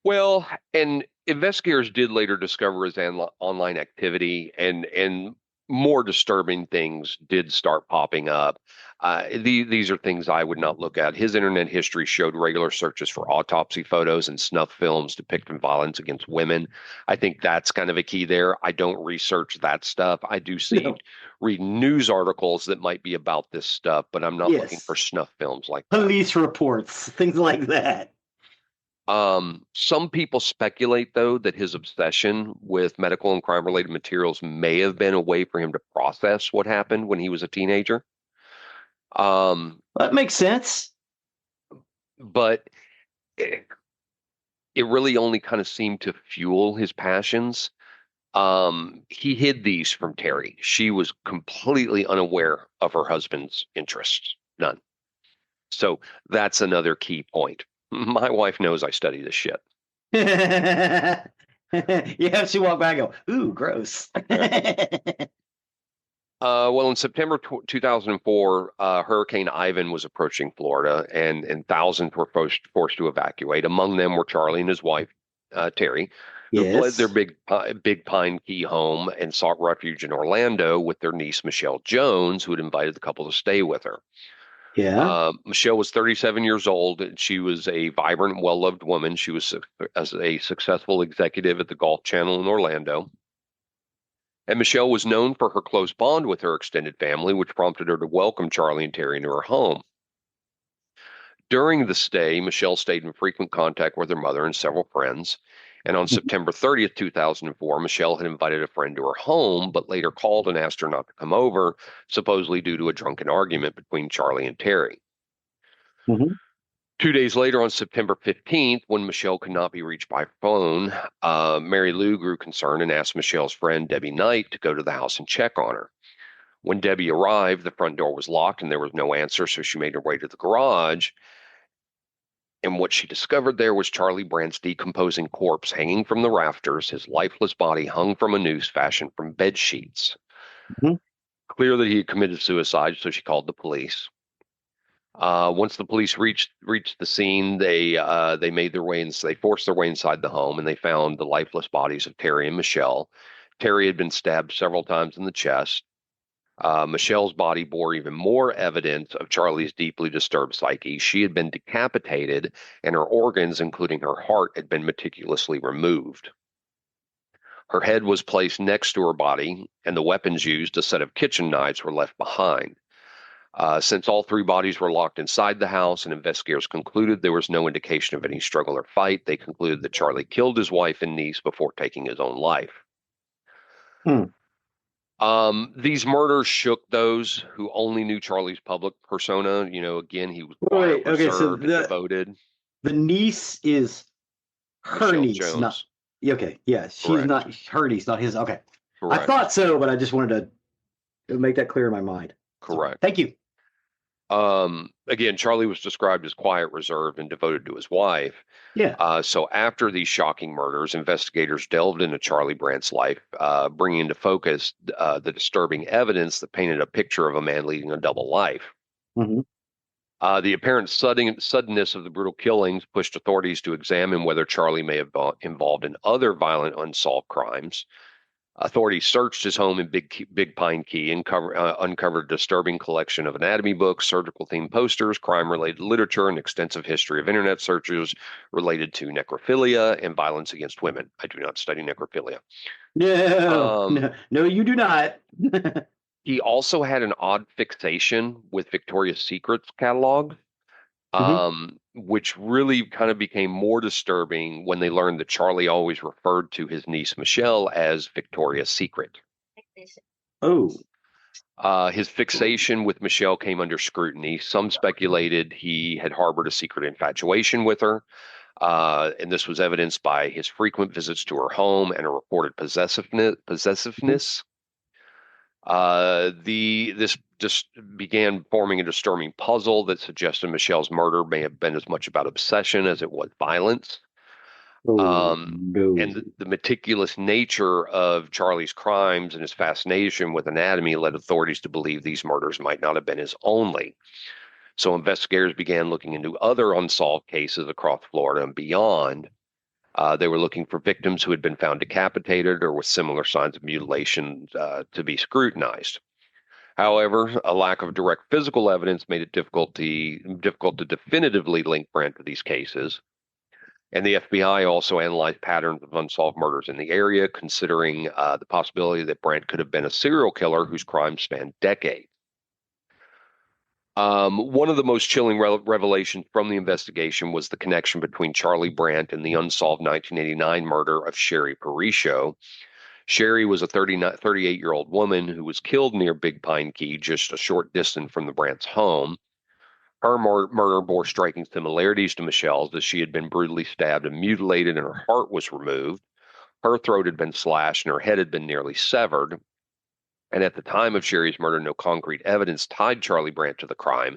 Well, and investigators did later discover his online activity, and more disturbing things did start popping up. These are things I would not look at. His internet history showed regular searches for autopsy photos and snuff films depicting violence against women. I think that's kind of a key there. I don't research that stuff. I do No. read news articles that might be about this stuff, but I'm not looking for Yes. snuff films like that. Police reports, things like that. Some people speculate, though, that his obsession with medical and crime-related materials may have been a way for him to process what happened when he was a teenager. Um, That makes sense. but it, it really only kind of seemed to fuel his passions. He hid these from Terry. She was completely unaware of her husband's interests. None. So that's another key point. My wife knows I study this shit. Yeah, she walked by and go, ooh, gross. Well, in September 2004, Hurricane Ivan was approaching Florida, and thousands were forced to evacuate. Among them were Charlie and his wife, Terry, who fled their Yes. Big Pine Key home and sought refuge in Orlando with their niece, Michelle Jones, who had invited the couple to stay with her. Yeah. Michelle was 37 years old, and she was a vibrant, well-loved woman. She was as a successful executive at the Golf Channel in Orlando. And Michelle was known for her close bond with her extended family, which prompted her to welcome Charlie and Terry into her home. During the stay, Michelle stayed in frequent contact with her mother and several friends. And on September 30th, 2004, Michelle had invited a friend to her home, but later called and asked her not to come over, supposedly due to a drunken argument between Charlie and Terry. Hmm. 2 days later, on September 15th, when Michelle could not be reached by phone, Mary Lou grew concerned and asked Michelle's friend, Debbie Knight, to go to the house and check on her. When Debbie arrived, the front door was locked and there was no answer, so she made her way to the garage. And what she discovered there was Charlie Brandt's decomposing corpse hanging from the rafters, his lifeless body hung from a noose fashioned from bed sheets. Hmm. Clear that he had committed suicide, so she called the police. Once the police reached the scene, they made their way they forced their way inside the home, and they found the lifeless bodies of Terry and Michelle. Terry had been stabbed several times in the chest. Michelle's body bore even more evidence of Charlie's deeply disturbed psyche. She had been decapitated, and her organs, including her heart, had been meticulously removed. Her head was placed next to her body, and the weapons used, a set of kitchen knives, were left behind. Since all three bodies were locked inside the house and investigators concluded there was no indication of any struggle or fight, they concluded that Charlie killed his wife and niece before taking his own life. Hmm. These murders shook those who only knew Charlie's public persona. Again, he was quiet, reserved, and devoted. The niece is her Michelle niece, Jones. not okay. Yeah, she's Correct. not her niece, not his. Okay, Correct. I thought so, but I just wanted to make that clear in my mind. Correct. So, thank you. Again, Charlie was described as quiet, reserved, and devoted to his wife. Yeah. So after these shocking murders, investigators delved into Charlie Brandt's life, bringing into focus the disturbing evidence that painted a picture of a man leading a double life. Mm-hmm. The apparent suddenness of the brutal killings pushed authorities to examine whether Charlie may have been involved in other violent, unsolved crimes. Authorities searched his home in Big Pine Key and uncovered a disturbing collection of anatomy books, surgical-themed posters, crime-related literature, and extensive history of internet searches related to necrophilia and violence against women. I do not study necrophilia. No, you do not. He also had an odd fixation with Victoria's Secret's catalog. Which really kind of became more disturbing when they learned that Charlie always referred to his niece Michelle as Victoria's Secret. Oh. His fixation with Michelle came under scrutiny. Some speculated he had harbored a secret infatuation with her, and this was evidenced by his frequent visits to her home and a reported possessiveness. This just began forming a disturbing puzzle that suggested Michelle's murder may have been as much about obsession as it was violence. No. And the meticulous nature of Charlie's crimes and his fascination with anatomy led authorities to believe these murders might not have been his only. So investigators began looking into other unsolved cases across Florida and beyond. They were looking for victims who had been found decapitated or with similar signs of mutilation to be scrutinized. However, a lack of direct physical evidence made it difficult to definitively link Brandt to these cases. And the FBI also analyzed patterns of unsolved murders in the area, considering the possibility that Brandt could have been a serial killer whose crimes spanned decades. One of the most chilling revelations from the investigation was the connection between Charlie Brandt and the unsolved 1989 murder of Sherry Paricio. Sherry was a 38-year-old woman who was killed near Big Pine Key, just a short distance from the Brandt's home. Her murder bore striking similarities to Michelle's, as she had been brutally stabbed and mutilated, and her heart was removed. Her throat had been slashed, and her head had been nearly severed. And at the time of Sherry's murder, no concrete evidence tied Charlie Brandt to the crime.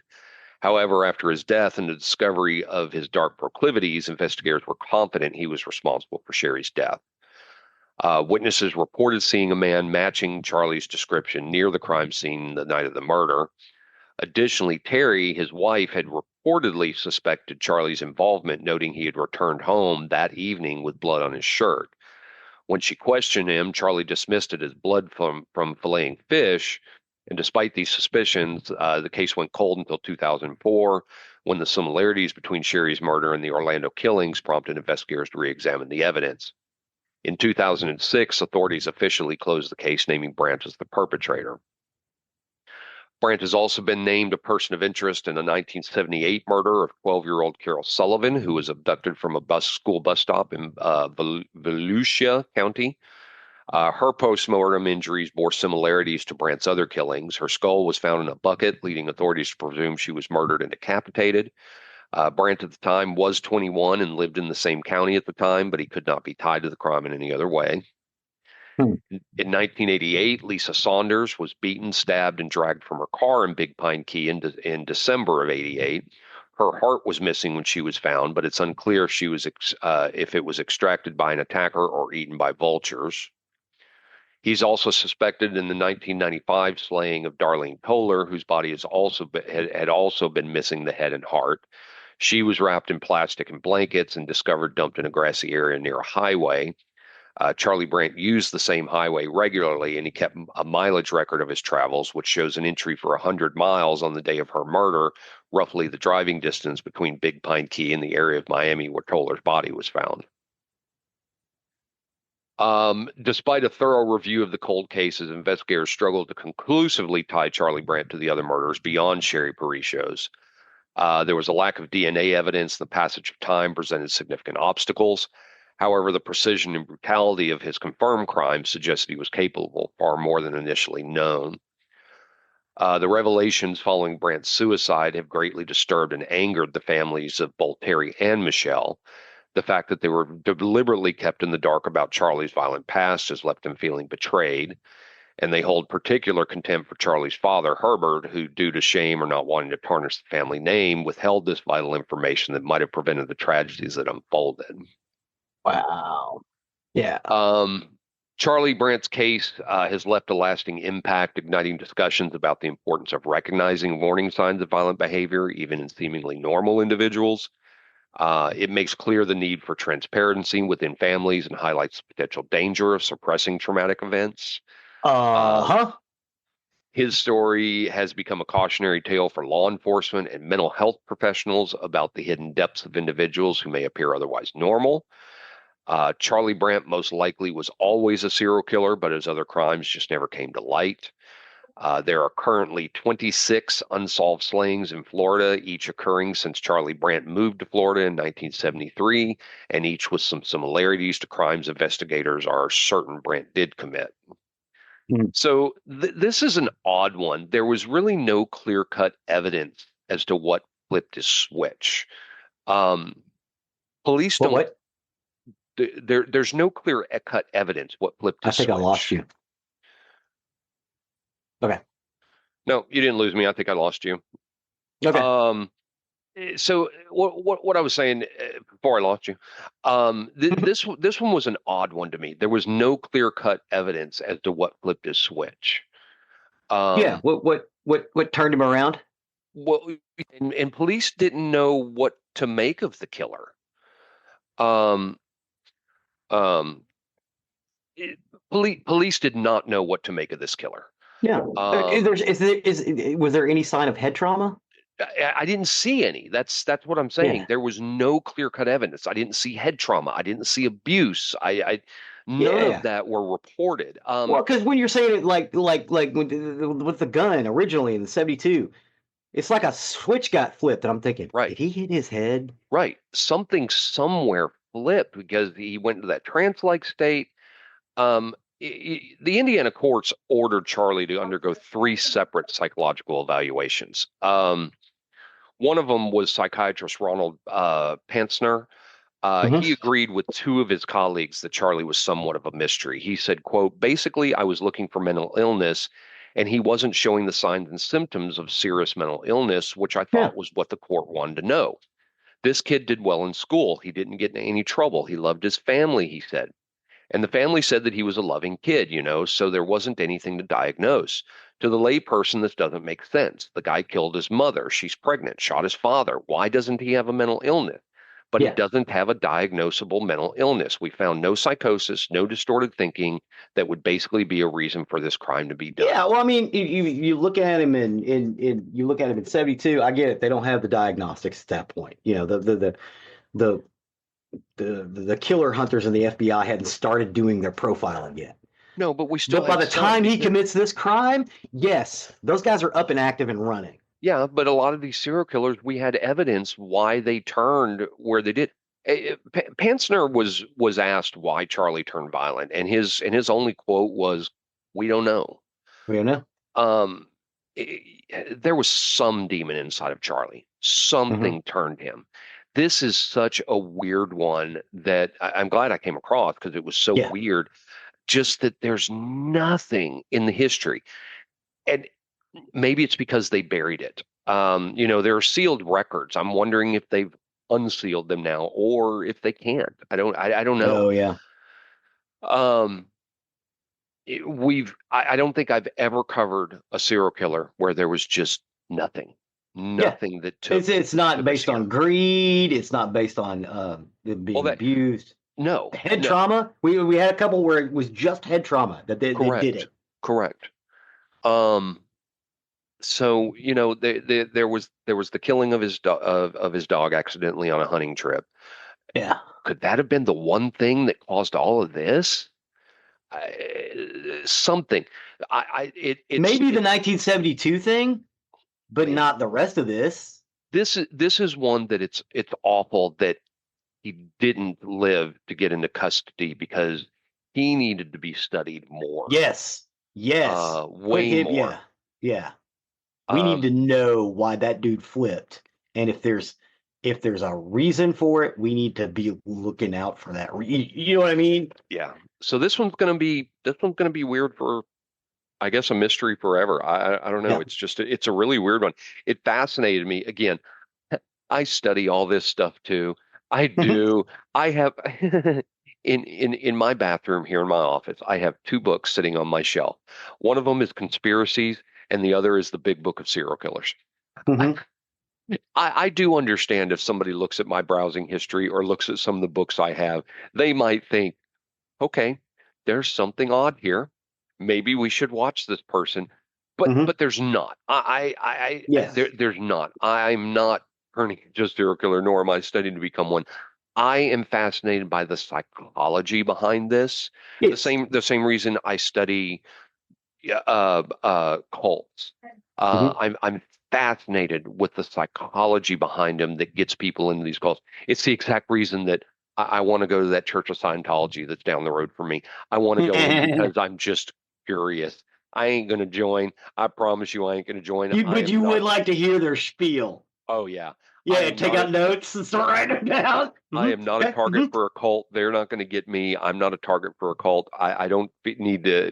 However, after his death and the discovery of his dark proclivities, investigators were confident he was responsible for Sherry's death. Witnesses reported seeing a man matching Charlie's description near the crime scene the night of the murder. Additionally, Terry, his wife, had reportedly suspected Charlie's involvement, noting he had returned home that evening with blood on his shirt. When she questioned him, Charlie dismissed it as blood from filleting fish. And despite these suspicions, the case went cold until 2004, when the similarities between Sherry's murder and the Orlando killings prompted investigators to re-examine the evidence. In 2006, authorities officially closed the case, naming Brandt as the perpetrator. Brandt has also been named a person of interest in the 1978 murder of 12-year-old Carol Sullivan, who was abducted from a school bus stop in Volusia County. Her post-mortem injuries bore similarities to Brandt's other killings. Her skull was found in a bucket, leading authorities to presume she was murdered and decapitated. Brandt at the time was 21 and lived in the same county at the time, but he could not be tied to the crime in any other way. In 1988, Lisa Saunders was beaten, stabbed, and dragged from her car in Big Pine Key in December of '88. Her heart was missing when she was found, but it's unclear if it was extracted by an attacker or eaten by vultures. He's also suspected in the 1995 slaying of Darlene Toller, whose body had also been missing the head and heart. She was wrapped in plastic and blankets and discovered dumped in a grassy area near a highway. Charlie Brandt used the same highway regularly, and he kept a mileage record of his travels, which shows an entry for 100 miles on the day of her murder, roughly the driving distance between Big Pine Key and the area of Miami where Toller's body was found. Despite a thorough review of the cold cases, investigators struggled to conclusively tie Charlie Brandt to the other murders beyond Sherry Parishio's. There was a lack of DNA evidence. The passage of time presented significant obstacles. However, the precision and brutality of his confirmed crimes suggested he was capable of far more than initially known. The revelations following Brandt's suicide have greatly disturbed and angered the families of both Terry and Michelle. The fact that they were deliberately kept in the dark about Charlie's violent past has left them feeling betrayed, and they hold particular contempt for Charlie's father, Herbert, who, due to shame or not wanting to tarnish the family name, withheld this vital information that might have prevented the tragedies that unfolded. Wow. Yeah. Charlie Brandt's case has left a lasting impact, igniting discussions about the importance of recognizing warning signs of violent behavior, even in seemingly normal individuals. It makes clear the need for transparency within families and highlights the potential danger of suppressing traumatic events. His story has become a cautionary tale for law enforcement and mental health professionals about the hidden depths of individuals who may appear otherwise normal. Charlie Brandt most likely was always a serial killer, but his other crimes just never came to light. There are currently 26 unsolved slayings in Florida, each occurring since Charlie Brandt moved to Florida in 1973, and each with some similarities to crimes investigators are certain Brandt did commit. So this is an odd one. There was really no clear-cut evidence as to what flipped his switch. Police don't. What? There's no clear-cut evidence what flipped his switch. I lost you. Okay. No, you didn't lose me. I think I lost you. Okay. So what I was saying before I lost you, this one was an odd one to me. There was no clear-cut evidence as to what flipped his switch. Yeah. What turned him around? Well, and police didn't know what to make of the killer. Police did not know what to make of this killer. Yeah. Was there any sign of head trauma? I didn't see any. That's what I'm saying. Yeah. There was no clear-cut evidence. I didn't see head trauma. I didn't see abuse. None of that were reported. Well, because when you're saying it like with the gun originally in the 72, it's like a switch got flipped, and I'm thinking, right, did he hit his head? Right. Something somewhere flipped because he went into that trance-like state. The Indiana courts ordered Charlie to undergo 3 separate psychological evaluations. One of them was psychiatrist Ronald Pantsner. He agreed with 2 of his colleagues that Charlie was somewhat of a mystery. He said, quote, basically, I was looking for mental illness, and he wasn't showing the signs and symptoms of serious mental illness, which I thought was what the court wanted to know. This kid did well in school. He didn't get in any trouble. He loved his family, he said. And the family said that he was a loving kid, so there wasn't anything to diagnose. To the lay person, this doesn't make sense. The guy killed his mother. She's pregnant, shot his father. Why doesn't he have a mental illness? But he doesn't have a diagnosable mental illness. We found no psychosis, no distorted thinking that would basically be a reason for this crime to be done. Yeah, well, I mean, you look at him in 72. I get it; they don't have the diagnostics at that point. The killer hunters in the FBI hadn't started doing their profiling yet. No, but we still. But by the time he commits this crime, yes, those guys are up and active and running. Yeah, but a lot of these serial killers, we had evidence why they turned where they did. Pantsner was asked why Charlie turned violent, and his only quote was, "We don't know." We don't know. There was some demon inside of Charlie. Something turned him. This is such a weird one that I'm glad I came across because it was so weird. Just that there's nothing in the history, and maybe it's because they buried it. There are sealed records. I'm wondering if they've unsealed them now or if they can't. I don't know. Oh yeah. I don't think I've ever covered a serial killer where there was just Yeah. nothing that It's not took us based here. on greed. It's not based on them Well, being abused. no, Head trauma. We had a couple where it was just head trauma that they did correct, it. correct. Um, so there was the killing of of his dog accidentally on a hunting trip. Yeah. Could that have been the one thing that caused all of this? Something. Maybe the 1972 thing, but Maybe not the rest of this. this is one that it's awful that he didn't live to get into custody because he needed to be studied more, Yes. Yes. Put way him. more. Yeah. Yeah. We need to Um, know why that dude flipped, and if there's a reason for it, we need to be looking out for that. You know what I mean? yeah. So this one's gonna be weird for, I guess, a mystery forever. I don't know. Yeah. It's a really weird one. It fascinated me. Again, I study all this stuff too. I Hmm. do. I have in my bathroom here in my office, I have two books sitting on my shelf. One of them is conspiracies, and the other is the big book of serial killers. I, Hmm. I do understand if somebody looks at my browsing history or looks at some of the books I have, they might think, okay, there's something odd here. Maybe we should watch this person. Hmm. But there's not. Yes. There's not. I'm not turning into a serial killer, nor am I studying to become one. I am fascinated by the psychology behind this. Yes. The same reason I study cults. Hmm. I'm fascinated with the psychology behind them that gets people into these cults. It's the exact reason that I want to go to that Church of Scientology that's down the road from me. I want to go in because I'm just curious. I ain't going to join. I promise you, I ain't going to join. I But am you would not. like to hear their spiel. Oh yeah, I Yeah, am take not a. out notes and start writing them down. I Hmm. am not a Okay. target Hmm. for a cult. They're not going to get me. I'm not a target for a cult. I don't need to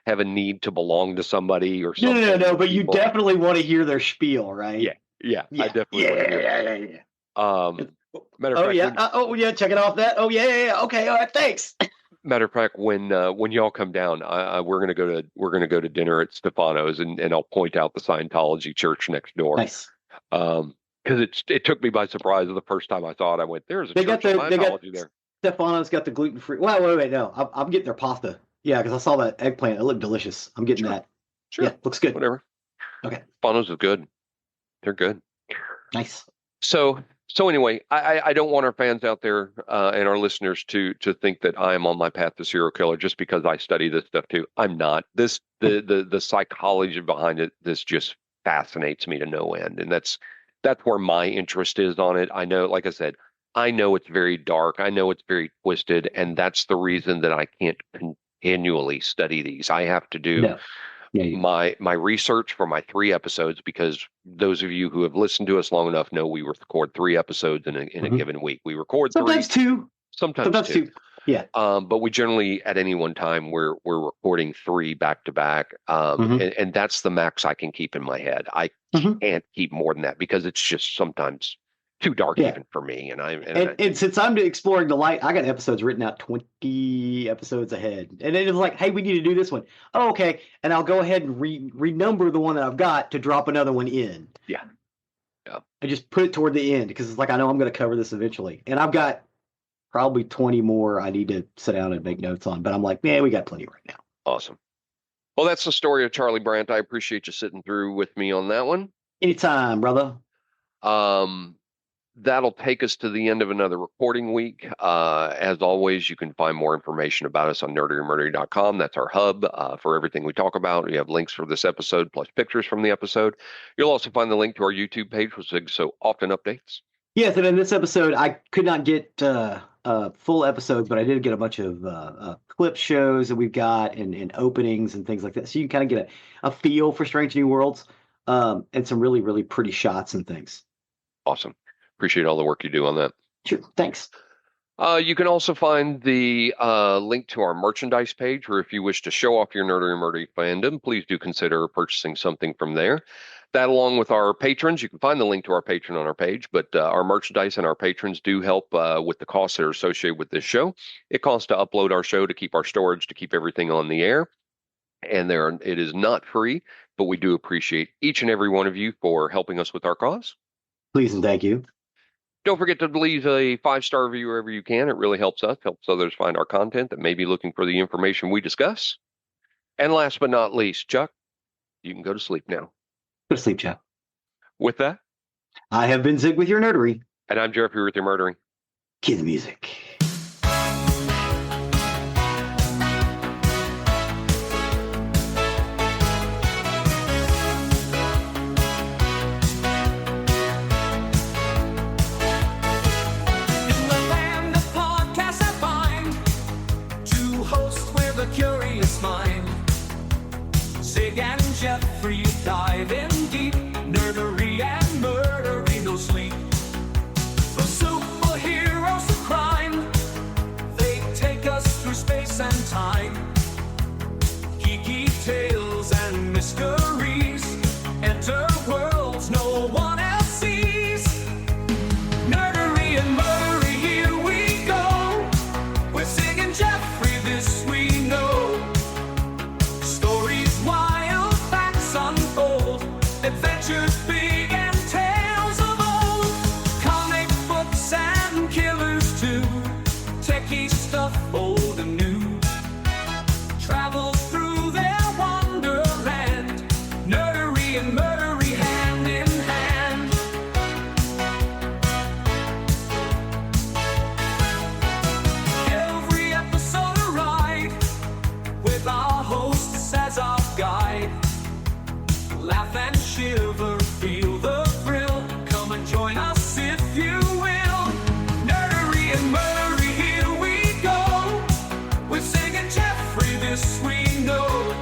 have a need to belong to somebody or No, no, no, something no. or But you people. definitely want to hear their spiel, Yeah, right? yeah, I Yeah. definitely Yeah. want to Yeah. hear it. Yeah. Yeah. Yeah. Matter of Oh fact, yeah. Oh yeah. Check it off that. Oh yeah. Yeah. Yeah. Okay. All right. Thanks. when y'all come down, we're gonna go to dinner at Stefano's, and I'll point out the Scientology church next door. Nice. Because it took me by surprise the first time I saw it. I went, "There's a church of They got Scientology there." Stefano's got the gluten free. Wait. No, I'm getting their pasta. Yeah, because I saw that eggplant. It looked delicious. I'm getting Sure, that. Yeah, sure, looks good. whatever. Okay. Stefano's is good. They're good. Nice. So anyway, I don't want our fans out there and our listeners to think that I am on my path to serial killer just because I study this stuff too. I'm not. The psychology behind it, this just fascinates me to no end, and that's where my interest is on it. I know, like I said, I know it's very dark. I know it's very twisted, and that's the reason that I can't continually study these. I have to do No. Yeah. my research for my 3 episodes, because those of you who have listened to us long enough know we record 3 episodes in a Hmm. given week. We record Sometimes three, two. sometimes Sometimes two. two. Yeah. But we generally at any one time we're recording three back to back. Hmm. And that's the max I can keep in my head. I Hmm. can't keep more than that because it's just sometimes too dark Yeah. even for me. And since I'm exploring the light, I got episodes written out 20 episodes ahead. And it was like, hey, we need to do this one. Oh, okay. And I'll go ahead and renumber the one that I've got to drop another one in. Yeah, yeah, I just put it toward the end because it's like I know I'm going to cover this eventually. And I've got probably 20 more I need to sit down and make notes on. But I'm like, man, we got plenty right now. awesome. Well, that's the story of Charlie Brandt. I appreciate you sitting through with me on that one. Anytime, brother. Um, That'll take us to the end of another recording week. As always, you can find more information about us on nerdyandmurdy.com. That's our hub for everything we talk about. We have links for this episode plus pictures from the episode. You'll also find the link to our YouTube page, which so often updates. Yes, and in this episode, I could not get full episodes, but I did get a bunch of clip shows that we've got and openings and things like that. So you can kind of get a feel for Strange New Worlds and some really, really pretty shots and things. Awesome. Appreciate all the work you do on that. Sure. Thanks. You can also find the link to our merchandise page, or if you wish to show off your Nerdy and Murdy fandom, please do consider purchasing something from there. That, along with our patrons, you can find the link to our patron on our page, but our merchandise and our patrons do help with the costs that are associated with this show. It costs to upload our show, to keep our storage, to keep everything on the air, and it is not free, but we do appreciate each and every one of you for helping us with our cause. Please and thank you. Don't forget to leave a 5-star review wherever you can. It really helps us, helps others find our content that may be looking for the information we discuss. And last but not least, Chuck, you can go to sleep now. Go to sleep, Chuck. With that, I have been Zig with your nerdery. And I'm Geoffrey with your murdering. Cue the music. Curious mind, Zig and Geoffrey dive in deep, nerdery and murdery, no sleep. The superheroes of crime, they take us through space and time. Geeky tales and mysteries enter worlds no one else sees. Nerdery and murdery, here we go. We're Zig and Geoffrey, this we know. Stories wild, facts unfold, adventures big and tales of old. Comic books and killers too, techie stuff old and new. Travel through their wonderland, nerdery and murdery hand in hand. Every episode a ride, with our hosts as our guide. Laugh and shiver, feel the thrill. Come and join us if you will. Nerdery and murdery, here we go. With Zig and Geoffrey, this we know.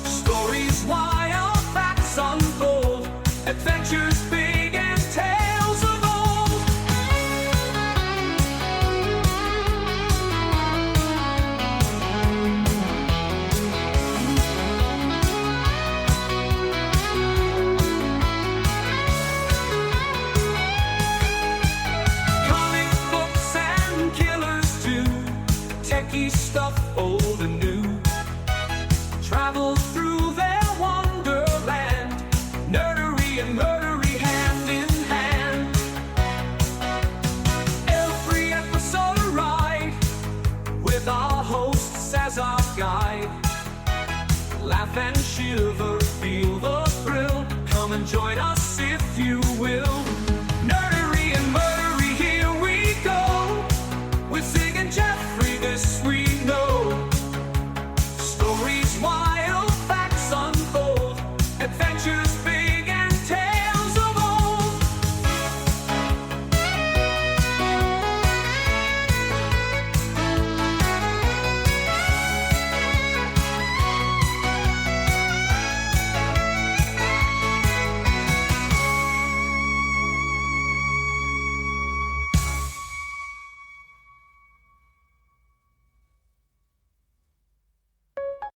Stories wild, facts unfold, adventures big and tales of old. Comic books and killers too, techie stuff old and new. Travel through their wonderland, nerdery and murdery hand in hand. Every episode a ride, with our hosts as our guide. Laugh and shiver, feel the thrill. Come and join us if you will.